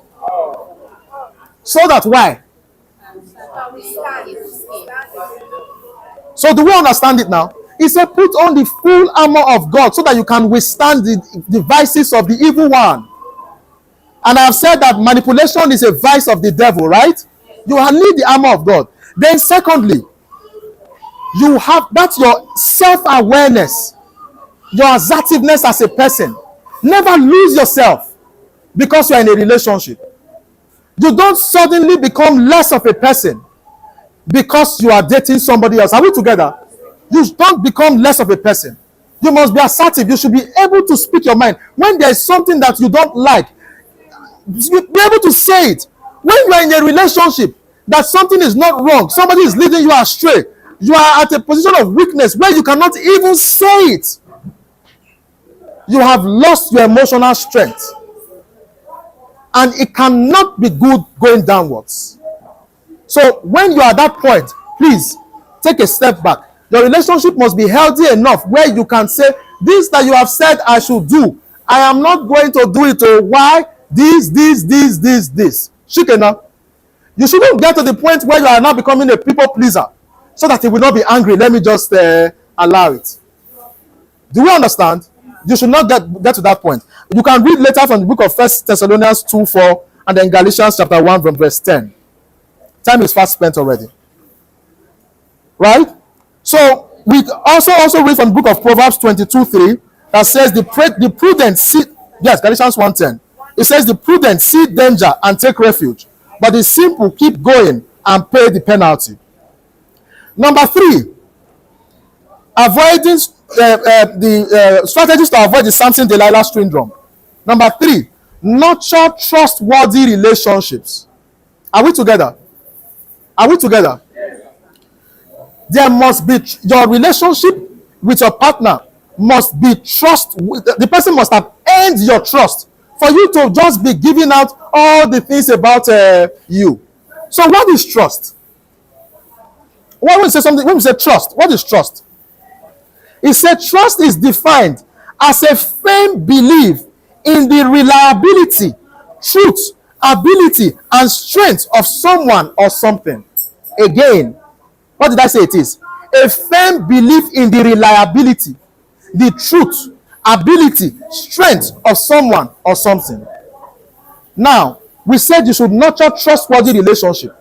So that why? So do we understand it now? He said put on the full armor of God so that you can withstand the devices of the evil one. And I have said that manipulation is a vice of the devil, right? You need the armor of God. Then secondly, you have, that's your self-awareness, your assertiveness as a person. Never lose yourself because you are in a relationship. You don't suddenly become less of a person because you are dating somebody else. Are we together? You don't become less of a person. You must be assertive. You should be able to speak your mind. When there is something that you don't like, you be able to say it. When you are in a relationship that something is not wrong, somebody is leading you astray, you are at a position of weakness where you cannot even say it. You have lost your emotional strength. And it cannot be good going downwards. So when you are at that point, please take a step back. Your relationship must be healthy enough where you can say, this that you have said I should do, I am not going to do it. Oh, why? This. Shikena. You shouldn't get to the point where you are now becoming a people pleaser so that he will not be angry. Let me just allow it. Do we understand? You should not get to that point. You can read later from the book of 1 Thessalonians 2:4 and then Galatians chapter 1 from verse 10. Time is fast spent already. Right? So we also read from the book of Proverbs 22:3 that says the prudent see, yes, Galatians 1:10. It says the prudent see danger and take refuge, but the simple keep going and pay the penalty. Number 3, avoiding the strategies to avoid the Samson Delilah syndrome. Number 3, nurture trustworthy relationships. Are we together? Are we together? There must be, your relationship with your partner must be trust. The person must have earned your trust for you to just be giving out all the things about you. So what is trust? When we say trust, what is trust? He said trust is defined as a firm belief in the reliability, truth, ability, and strength of someone or something. Again, what did I say it is? A firm belief in the reliability, the truth, ability, strength of someone or something. Now, we said you should nurture trustworthy relationship.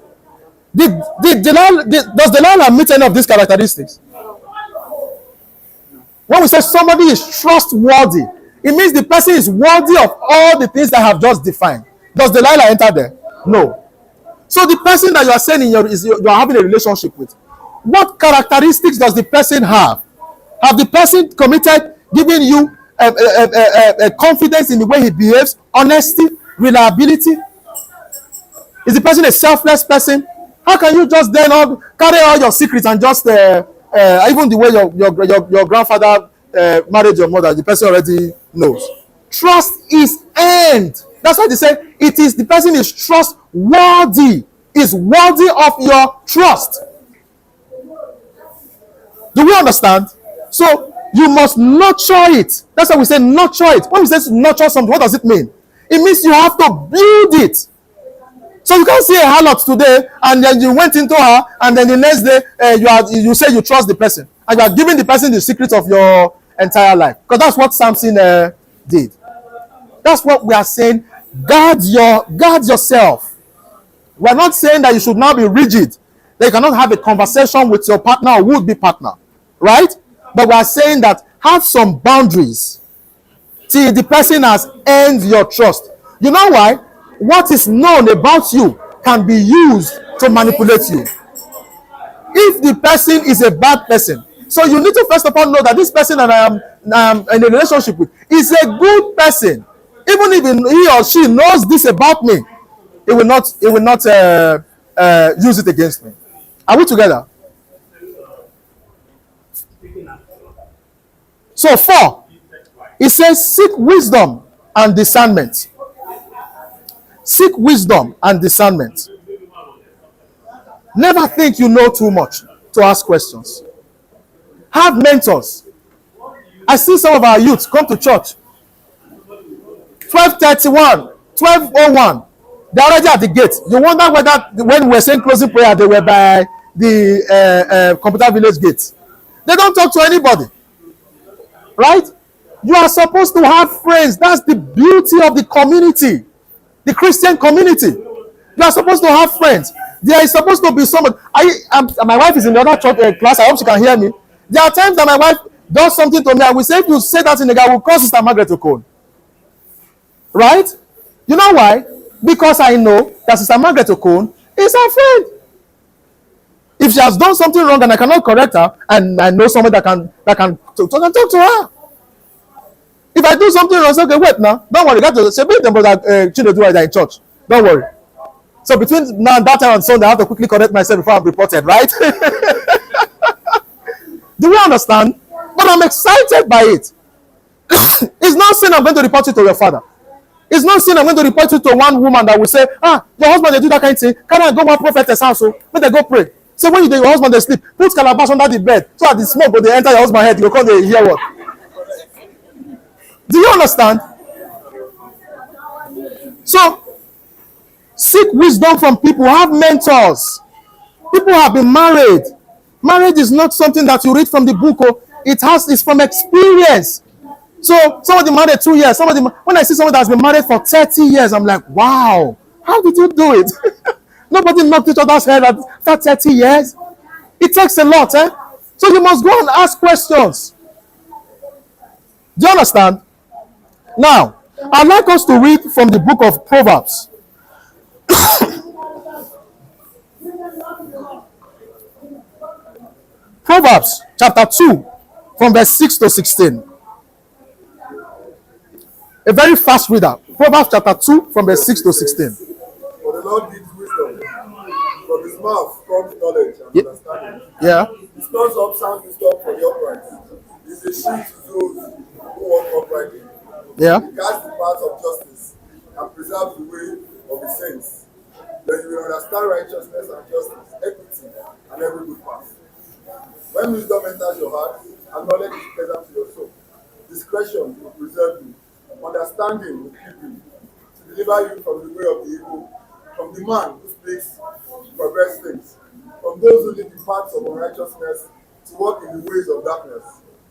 Does Delilah meet any of these characteristics? When we say somebody is trustworthy, it means the person is worthy of all the things that I have just defined. Does Delilah enter there? No. So the person that you are saying you are having a relationship with, what characteristics does the person have? Have the person committed, giving you a confidence in the way he behaves, honesty, reliability? Is the person a selfless person? How can you just then carry all your secrets and just even the way your grandfather married your mother, the person already knows? Trust is earned. That's why they say it is the person is trustworthy, is worthy of your trust. Do we understand? So you must nurture it. That's why we say nurture it. When we say nurture something, what does it mean? It means you have to build it. So you can't see a harlot today, and then you went into her, and then the next day you say you trust the person, and you are giving the person the secret of your entire life. Because that's what Samson did. That's what we are saying. Guard yourself. We are not saying that you should now be rigid, that you cannot have a conversation with your partner or would-be partner, right? But we are saying that have some boundaries till the person has earned your trust. You know why? What is known about you can be used to manipulate you. If the person is a bad person, so you need to first of all know that this person that I am in a relationship with is a good person. Even if he or she knows this about me, it will not use it against me. Are we together? So 4, it says seek wisdom and discernment. Seek wisdom and discernment. Never think you know too much to ask questions. Have mentors. I see some of our youths come to church 12:31, 12:01. They're already at the gate. You wonder whether when we were saying closing prayer, they were by the computer village gate. They don't talk to anybody. Right? You are supposed to have friends. That's the beauty of the community. The Christian community. You are supposed to have friends. There is supposed to be someone. My wife is in the other church class. I hope she can hear me. There are times that my wife does something to me. I will say, if you say that in the guy, I will call Sister Margaret to call. Right? You know why? Because I know that Sister Margaret Okon is her friend. If she has done something wrong and I cannot correct her, and I know someone that can talk to her. If I do something wrong, say, okay, wait now, don't worry. Got to say, make them brother Chinedu are in church. Don't worry. So between now and that time and Sunday, I have to quickly correct myself before I'm reported, right? Do we understand? But I'm excited by it. It's not saying I'm going to report you to your father. It's not saying I'm going to report you to one woman that will say, your husband, they do that kind of thing. Can I go one prophetess house? So when they go pray. So when your husband, they sleep, put calabash under the bed. So that the smoke, but they enter your husband's head, you come there, hear what? Do you understand? So, seek wisdom from people. Have mentors. People have been married. Marriage is not something that you read from the book. It's from experience. So somebody married 2 years. When I see someone that's been married for 30 years, I'm like, wow, how did you do it? Nobody knocked each other's head after 30 years. It takes a lot, eh? So you must go and ask questions. Do you understand? Now, I'd like us to read from the book of Proverbs. Proverbs chapter 2 from verse 6 to 16. A very fast reader. Proverbs chapter 2 from verse 6 to 16. For the Lord gives wisdom. From his mouth comes knowledge and understanding. Yeah. He stores up sound wisdom for the upright. He is a shield to those who walk uprightly. Yeah. He guides the path of justice and preserves the way of the saints. Then you will understand righteousness and justice, equity, and every good path. When wisdom enters your heart, and knowledge is pleasant to your soul. The discretion will preserve you, understanding will keep you, to deliver you from the way of the evil, from the man who speaks perverse things, from those who live in paths of unrighteousness, to walk in the ways of darkness,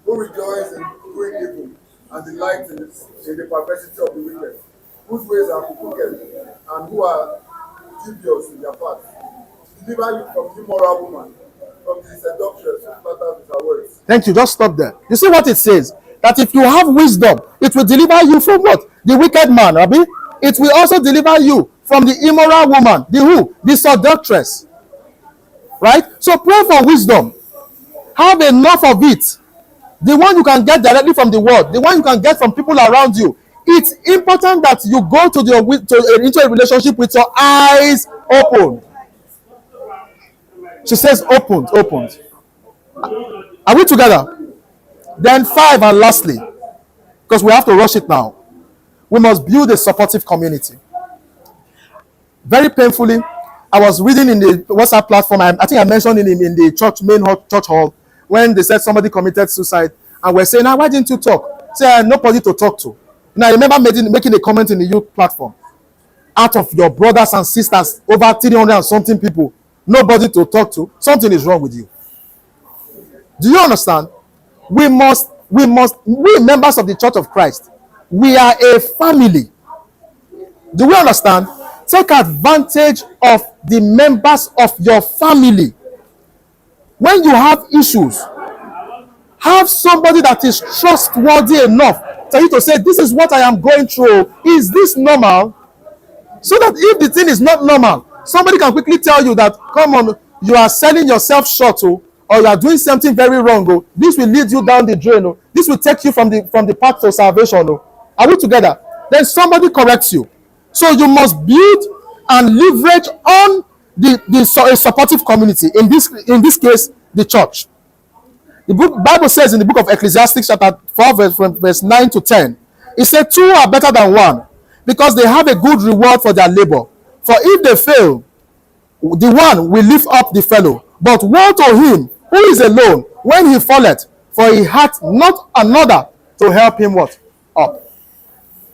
who rejoice in doing evil and delight in the perversity of the wicked, whose ways are crooked and who are dubious in their paths, to deliver you from the immoral woman, from the seductress who flatters with her words. Thank you. Just stop there. You see what it says? That if you have wisdom, it will deliver you from what? The wicked man, Rabbi. It will also deliver you from the immoral woman. The who? The seductress. Right? So pray for wisdom. Have enough of it. The one you can get directly from the word, the one you can get from people around you. It's important that you go into a relationship with your eyes open. She says opened. Are we together? Then 5, and lastly, because we have to rush it now, we must build a supportive community. Very painfully, I was reading in the WhatsApp platform, I think I mentioned it in the church hall, when they said somebody committed suicide, and we're saying, why didn't you talk? Say, nobody to talk to. And I remember making a comment in the youth platform. Out of your brothers and sisters, over 300 and something people, nobody to talk to, something is wrong with you. Do you understand? We members of the Church of Christ, we are a family. Do we understand? Take advantage of the members of your family. When you have issues, have somebody that is trustworthy enough for you to say, this is what I am going through. Is this normal? So that if the thing is not normal, somebody can quickly tell you that, come on, you are selling yourself short, or you are doing something very wrong. This will lead you down the drain. This will take you from the path to salvation. Are we together? Then somebody corrects you. So you must build and leverage on a supportive community. In this case, the church. The Bible says in the book of Ecclesiastes chapter 4 verse 9 to 10, it said 2 are better than 1, because they have a good reward for their labor. For if they fail, the one will lift up the fellow. But woe to him who is alone when he falleth, for he hath not another to help him what? Up.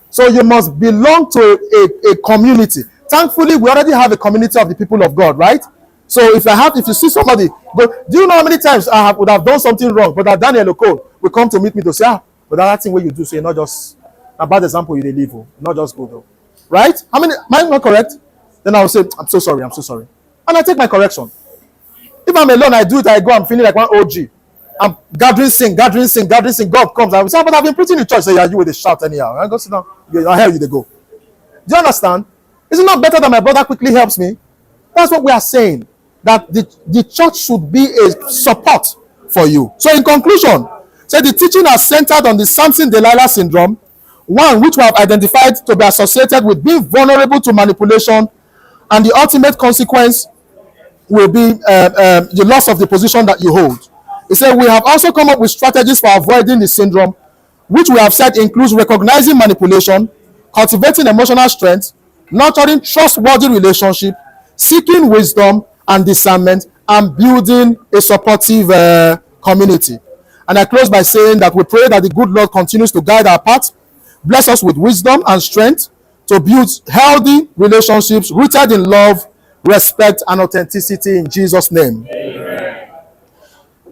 So you must belong to a community. Thankfully, we already have a community of the people of God, right? So if you see somebody, do you know how many times I would have done something wrong, but that Daniel Okon will come to meet me to say, but that thing where you do, so you're not just a bad example, you leave, not just good, right? How many? Am I not correct? Then I will say, I'm so sorry, and I take my correction. If I'm alone, I do it. I go. I'm feeling like one OG. I'm gathering, sing. God comes. I will say, but I've been preaching in church. Say, yeah, you with a shout anyhow. I go sit down. I hear you. They go. Do you understand? Is it not better that my brother quickly helps me? That's what we are saying. That the church should be a support for you. So in conclusion, say the teaching are centered on the Samson Delilah syndrome, one which we have identified to be associated with being vulnerable to manipulation, and the ultimate consequence will be the loss of the position that you hold. He said we have also come up with strategies for avoiding the syndrome, which we have said includes recognizing manipulation, cultivating emotional strength, nurturing trustworthy relationship, seeking wisdom and discernment, and building a supportive community. And I close by saying that we pray that the good Lord continues to guide our path, bless us with wisdom and strength to build healthy relationships rooted in love, respect, and authenticity in Jesus' name. Amen.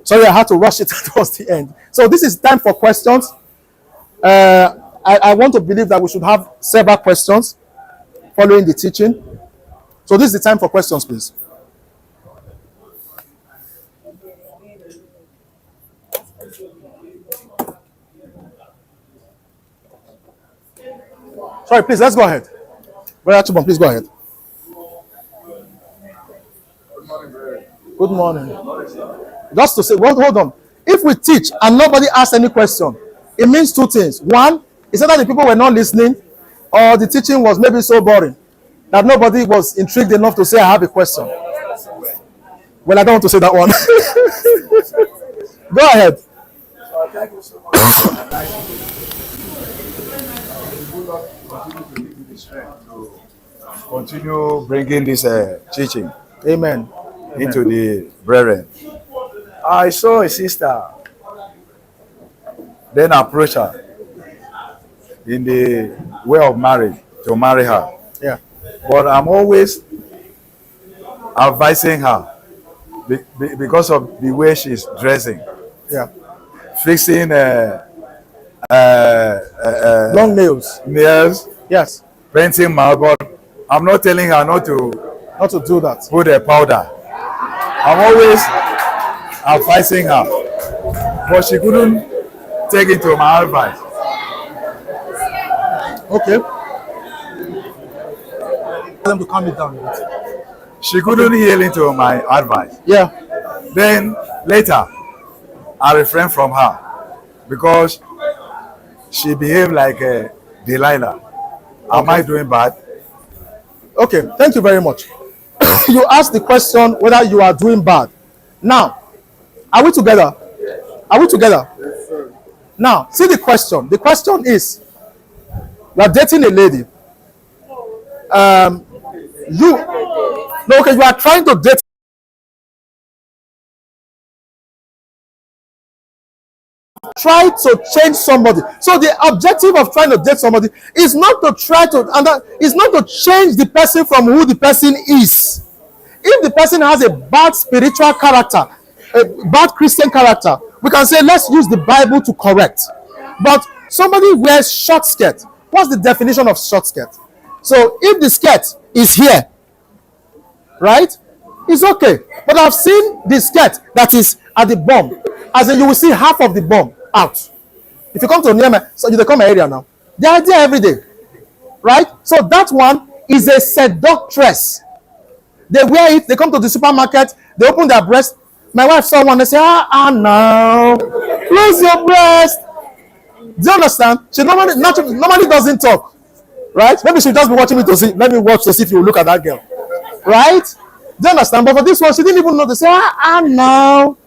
Sorry, I had to rush it towards the end. So this is time for questions. I want to believe that we should have several questions following the teaching. So this is the time for questions, please. Sorry, please, let's go ahead. Brother Chubon, please go ahead. Good morning. Just to say, hold on. If we teach and nobody asks any question, it means two things. One, it's either the people were not listening, or the teaching was maybe so boring that nobody was intrigued enough to say, I have a question. Well, I don't want to say that one. Go ahead. Thank you so much. Continue bringing this teaching. Amen. Into the brethren. I saw a sister, then approached her. in the way of marriage to marry her. Yeah. But I'm always advising her because of the way she's dressing, Yeah. fixing Long nails. nails, Yes. painting mouth. But I'm not telling her not to Not to do that. put a powder. I'm always advising her, but she couldn't take into my advice. Okay. Tell them to calm it down. She couldn't heal into my advice. Yeah. Then later, I refrained from her because she behaved like a Delilah. Am I doing bad? Okay. Thank you very much. You asked the question whether you are doing bad. Now, are we together? Are we together? Now, see the question. The question is, you are dating a lady. You no, okay, you are trying to date. Try to change somebody. So the objective of trying to date somebody is not to try to is not to change the person from who the person is. If the person has a bad spiritual character, a bad Christian character, we can say let's use the Bible to correct. But somebody wears short skirt. What's the definition of short skirt? So if the skirt is here, right, it's okay. But I've seen the skirt that is at the bum, as in you will see half of the bum out. If you come to near me, so you come my area now. They are there every day, right? So that one is a seductress. They wear it, they come to the supermarket, they open their breast. My wife saw one, they say, now, close your breast. Do you understand? She normally doesn't talk, right? Maybe she'll just be watching me to see, let me watch to see if you look at that girl, right? Do you understand? But for this one, she didn't even know. They say, now.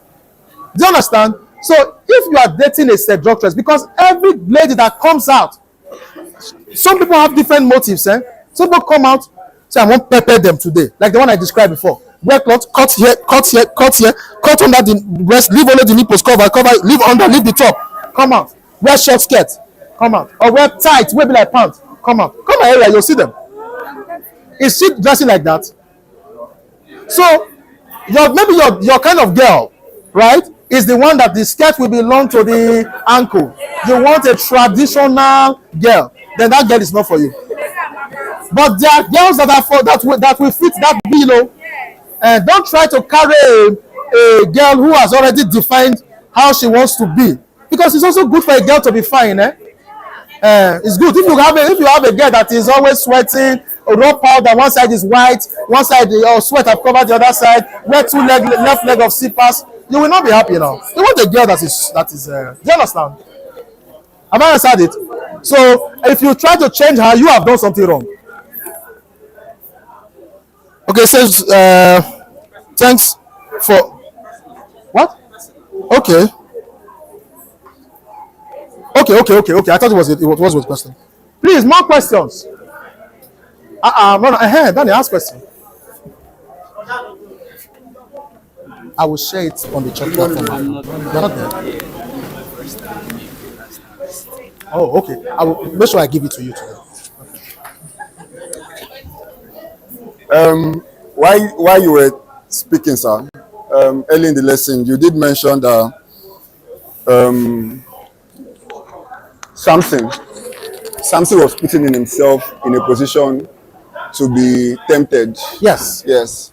Do you understand? So if you are dating a seductress, because every lady that comes out, some people have different motives, eh? Some people come out, say, I won't pepper them today, like the one I described before. Wear cloth, cut here, cut here, cut here, cut under the breast, leave only the nipples, cover, leave under, leave the top. Come out. Wear short skirt, come out. Or wear tight, wear be like pants, come out. Come my area, you'll see them. Is she dressing like that? So, maybe your kind of girl, right, is the one that the skirt will be long to the ankle. You want a traditional girl, then that girl is not for you. But there are girls that are for that will fit that bill. Don't try to carry a girl who has already defined how she wants to be, because it's also good for a girl to be fine. It's good if you have a girl that is always sweating, raw powder, one side is white, one side sweat have covered the other side, wear left leg of slippers, you will not be happy now. You want a girl that is do you understand? Have I answered it? So if you try to change her, you have done something wrong. Okay, says thanks for what? Okay. Okay. I thought it was with question. Please, more questions. Danny, ask question. I will share it on the chat platform. You're not there. Oh, okay. I will make sure I give it to you today. While you were speaking, sir, early in the lesson, you did mention that Samson was putting in himself in a position to be tempted. Yes. Yes.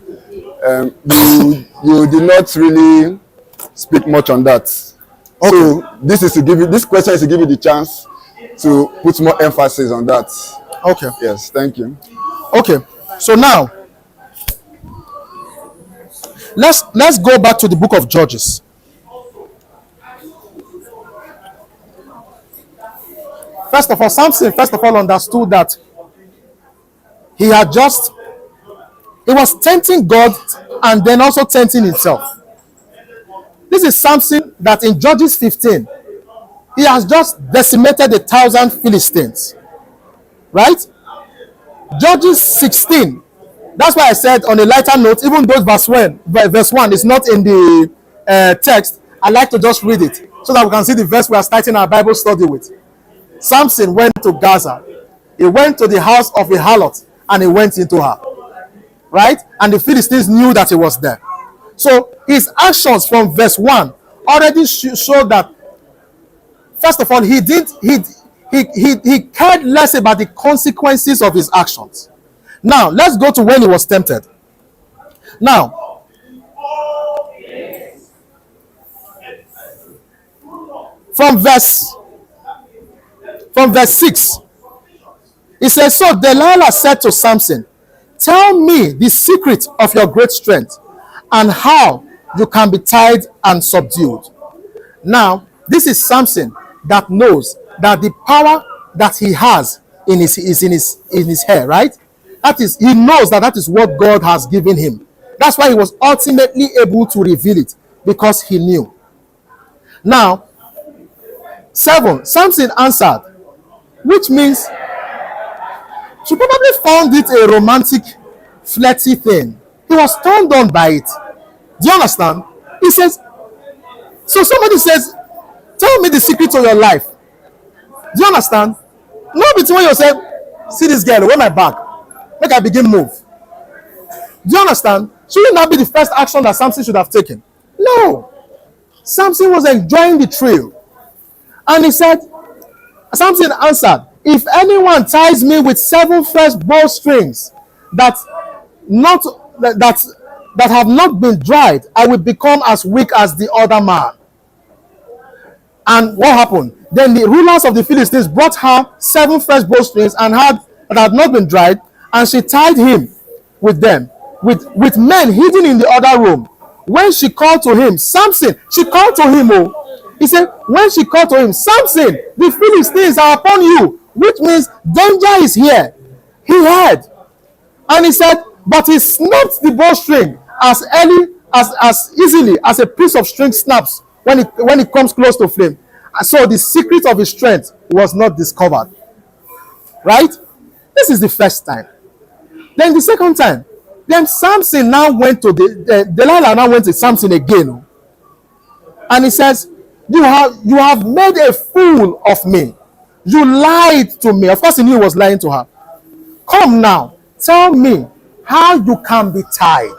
You did not really speak much on that. Okay. So this question is to give you the chance to put more emphasis on that. Okay. Yes, thank you. Okay. So now let's go back to the book of Judges. Samson understood that he was tempting God and then also tempting himself. This is Samson that in Judges 15, he has just decimated 1,000 Philistines. Right? Judges 16. That's why I said on a lighter note, even though verse 1 is not in the text, I like to just read it so that we can see the verse we are starting our Bible study with. Samson went to Gaza. He went to the house of a harlot and he went into her. Right? And the Philistines knew that he was there. So his actions from verse 1 already show that, first of all, he cared less about the consequences of his actions. Now, let's go to when he was tempted. Now, from verse 6, it says, so Delilah said to Samson, tell me the secret of your great strength and how you can be tied and subdued. Now, this is Samson that knows that the power that he has is in his hair, right? That is, he knows that is what God has given him. That's why he was ultimately able to reveal it, because he knew. Now, 7, Samson answered, which means she probably found it a romantic, flirty thing. He was turned on by it. Do you understand? He says, so somebody says, tell me the secret of your life. Do you understand? Not between yourself, see this girl, wear my bag, make I begin move. Do you understand? Shouldn't that be the first action that Samson should have taken? No. Samson was enjoying the thrill. And he said, Samson answered, if anyone ties me with 7 fresh bowstrings that have not been dried, I will become as weak as the other man. And what happened? Then the rulers of the Philistines brought her 7 fresh bowstrings that had not been dried, and she tied him with them, with men hidden in the other room. When she called to him, Samson, she called to him, he said, when she called to him, Samson, the Philistines are upon you, which means danger is here. He heard. And he said, but he snapped the bowstring as easily as a piece of string snaps when it comes close to flame. So the secret of his strength was not discovered. Right? This is the first time. Then the second time, then Samson now went to Delilah now went to Samson again. And he says, you have made a fool of me. You lied to me. Of course, he knew he was lying to her. Come now, tell me how you can be tied.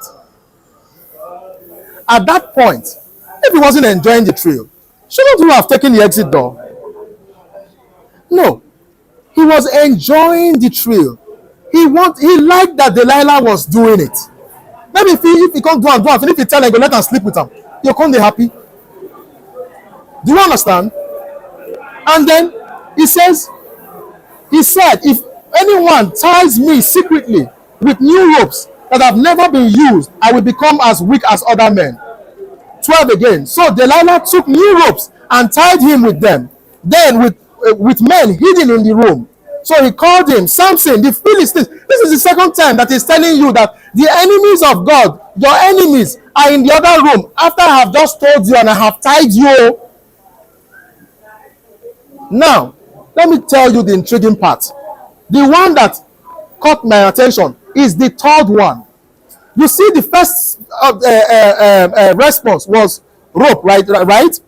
At that point, if he wasn't enjoying the thrill, shouldn't you have taken the exit door? No. He was enjoying the thrill. He liked that Delilah was doing it. Maybe if he can't do and if he tell him, go let him sleep with him, you can't be happy. Do you understand? And then he said, if anyone ties me secretly with new ropes that have never been used, I will become as weak as other men. 12 again. So Delilah took new ropes and tied him with them, then with men hidden in the room. So he called him, Samson, the Philistines. This is the second time that he's telling you that the enemies of God, your enemies, are in the other room after I have just told you and I have tied you. Now, let me tell you the intriguing part. The one that caught my attention is the third one. You see, the first response was rope, right?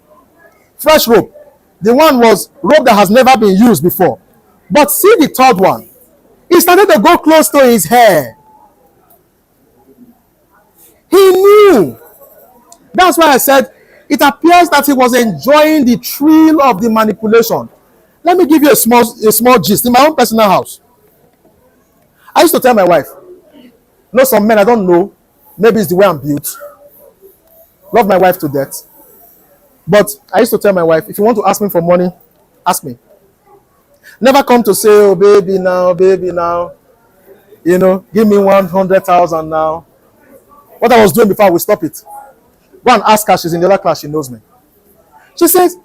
Fresh rope. The one was rope that has never been used before. But see the third one. He started to go close to his hair. He knew. That's why I said it appears that he was enjoying the thrill of the manipulation. Let me give you a small gist. In my own personal house, I used to tell my wife, know some men I don't know, maybe it's the way I'm built. Love my wife to death. But I used to tell my wife, if you want to ask me for money, ask me. Never come to say, oh, baby now, give me 100,000 now. What I was doing before, I will stop it. Go and ask her, she's in the other class, she knows me. She says,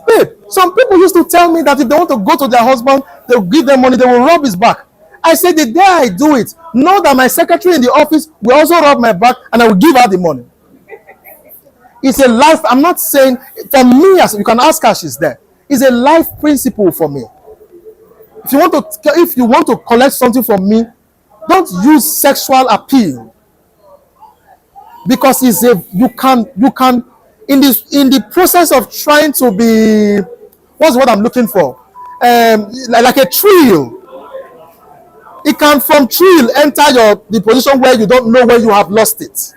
babe, some people used to tell me that if they want to go to their husband, they'll give them money, they will rub his back. I said, the day I do it, know that my secretary in the office will also rub my back and I will give her the money. It's a life, I'm not saying, for me, as you can ask her, she's there. It's a life principle for me. If you want to collect something from me, don't use sexual appeal. Because you can in the process of trying to be, what's what I'm looking for? like a thrill. It can from thrill enter the position where you don't know when you have lost it.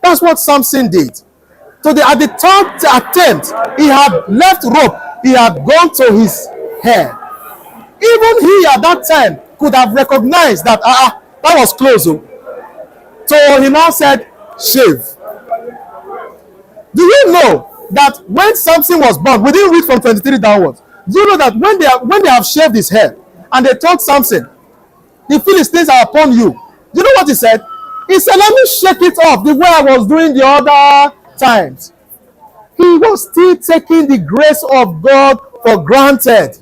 That's what Samson did. So at the third attempt, he had left rope. He had gone to his hair. Even he at that time could have recognized that that was close. So he now said, shave. Do you know that when Samson was born, we didn't read from 23 downwards. Do you know that when they have shaved his hair and they told Samson, the Philistines are upon you. Do you know what he said? He said, let me shake it off the way I was doing the other times. He was still taking the grace of God for granted.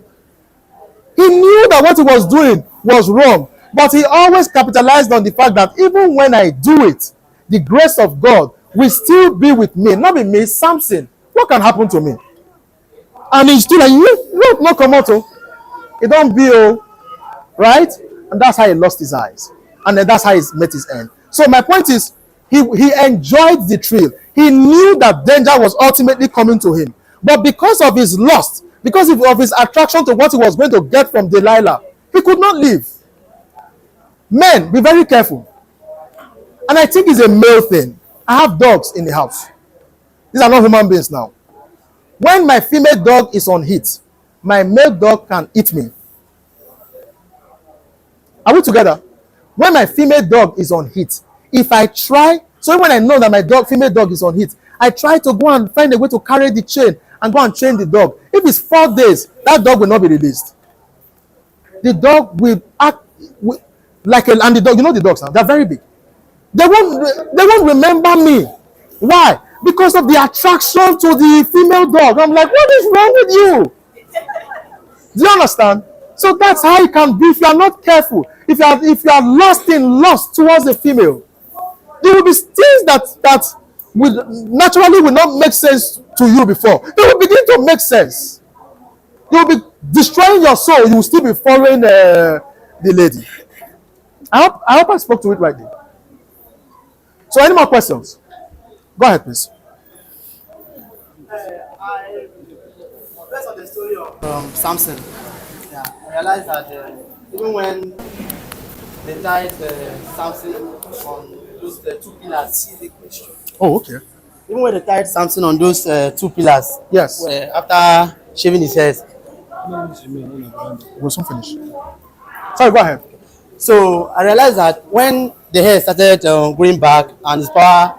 He knew that what he was doing was wrong, but he always capitalized on the fact that even when I do it, the grace of God will still be with me. Not be me, Samson. What can happen to me? And he's still like, no, come out. It don't be, right? And that's how he lost his eyes. And then that's how he met his end. So my point is, he enjoyed the thrill. He knew that danger was ultimately coming to him. But because of his lust, because of his attraction to what he was going to get from Delilah, he could not leave. Men, be very careful. And I think it's a male thing. I have dogs in the house. These are not human beings now. When my female dog is on heat, my male dog can eat me. Are we together? When my female dog is on heat, if I try, so when I know that my female dog is on heat, I try to go and find a way to carry the chain and go and train the dog. If it's 4 days, that dog will not be released. The dog will act like and the dog, you know the dogs now, they're very big. They won't remember me. Why? Because of the attraction to the female dog. I'm like, what is wrong with you? Do you understand? So that's how it can be if you are not careful. If you are lost in lust towards a female, there will be things that will naturally will not make sense to you before. They will begin to make sense. You will be destroying your soul. You will still be following the lady. I hope I spoke to it rightly. So any more questions? Go ahead, please. Based on the story of Samson, I realized that even when they tied Samson on those 2 pillars. Oh, okay. Even when they tied Samson on those 2 pillars, Yes. after shaving his hair. We'll soon finish. Sorry, go ahead. So I realized that when the hair started growing back and his power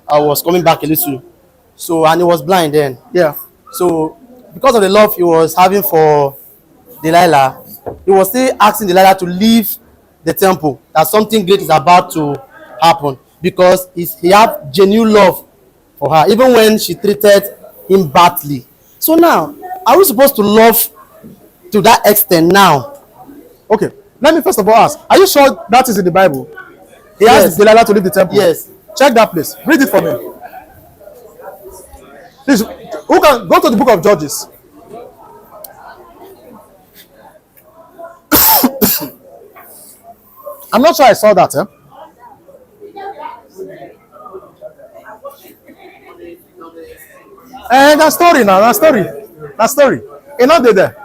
was coming back a little, and he was blind then. Yeah. So because of the love he was having for Delilah, he was still asking Delilah to leave the temple, that something great is about to happen, because he had genuine love for her, even when she treated him badly. So now, are we supposed to love to that extent now? Okay. Let me first of all ask, are you sure that is in the Bible? He Yes. asked Delilah to leave the temple. Yes. Check that place. Read it for me. Please, who can go to the book of Judges? I'm not sure I saw that. That story. It's not there.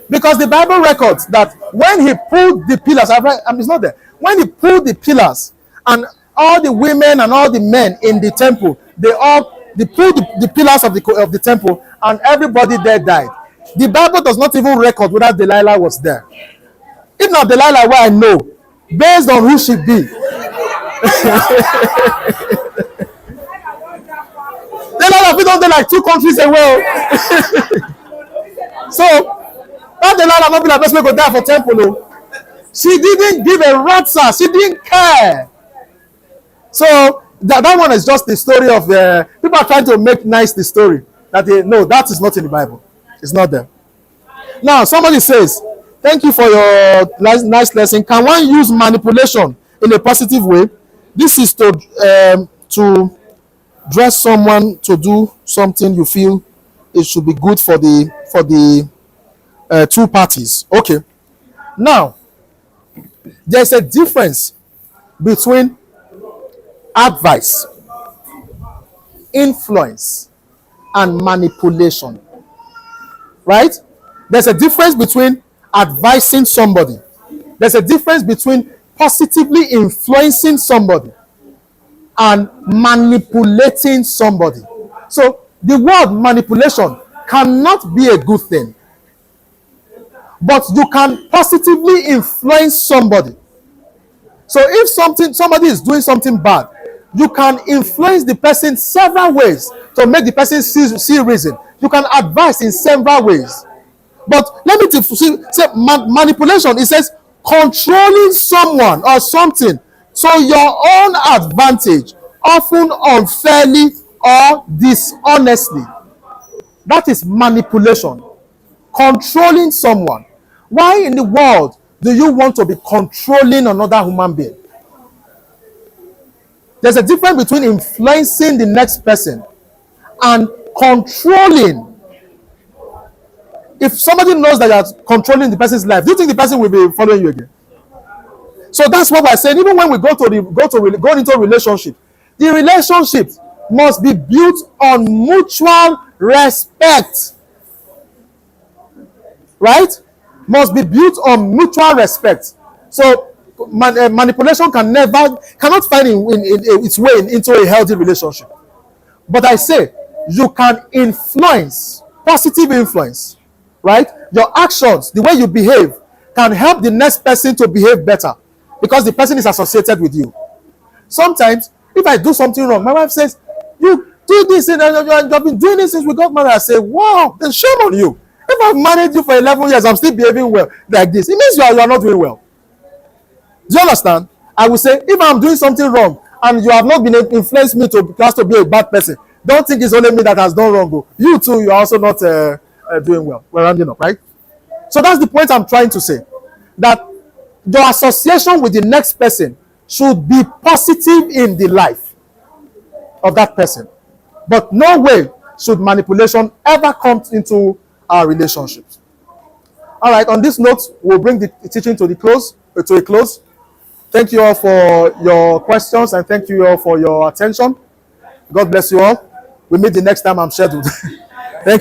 Because the Bible records that when he pulled the pillars, it's not there. When he pulled the pillars, and all the women and all the men in the temple, they pulled the pillars of the temple, and everybody there died. The Bible does not even record whether Delilah was there. If not Delilah, where I know, based on who she be. Delilah, we don't do like 2 countries away. So that Delilah not be like best way go die for temple. No. She didn't give a rat's ass. She didn't care. So that one is just the story of people are trying to make nice the story. No, that is not in the Bible. It's not there. Now somebody says, thank you for your nice lesson. Can one use manipulation in a positive way? This is to dress someone to do something you feel it should be good for the 2 parties. Okay. Now, there's a difference between advice, influence, and manipulation. Right? There's a difference between advising somebody. There's a difference between positively influencing somebody and manipulating somebody. So the word manipulation cannot be a good thing, but you can positively influence somebody. So if somebody is doing something bad, you can influence the person several ways to make the person see reason. You can advise in several ways. But let me say manipulation. It says controlling someone or something to your own advantage, often unfairly or dishonestly. That is manipulation. Controlling someone. Why in the world do you want to be controlling another human being? There's a difference between influencing the next person and controlling. If somebody knows that you're controlling the person's life, do you think the person will be following you again? So that's what we're saying. Even when we go into a relationship, the relationship must be built on mutual respect. Right? Must be built on mutual respect. So manipulation cannot find its way into a healthy relationship. But I say you can influence, positive influence, right? Your actions, the way you behave, can help the next person to behave better because the person is associated with you. Sometimes, if I do something wrong, my wife says, "You do this, and I've been doing this since we got married." I say, "Wow, then shame on you. If I've managed you for 11 years, I'm still behaving well like this. It means you are not doing well." Do you understand? I will say, if I'm doing something wrong and you have not been influenced me to be a bad person, don't think it's only me that has done wrong. You too, you are also not doing well. We're rounding up, right? So that's the point I'm trying to say. That your association with the next person should be positive in the life of that person. But no way should manipulation ever come into our relationships. All right, on this note, we'll bring the teaching to a close. Thank you all for your questions and thank you all for your attention. God bless you all. We meet the next time I'm scheduled. Thank you.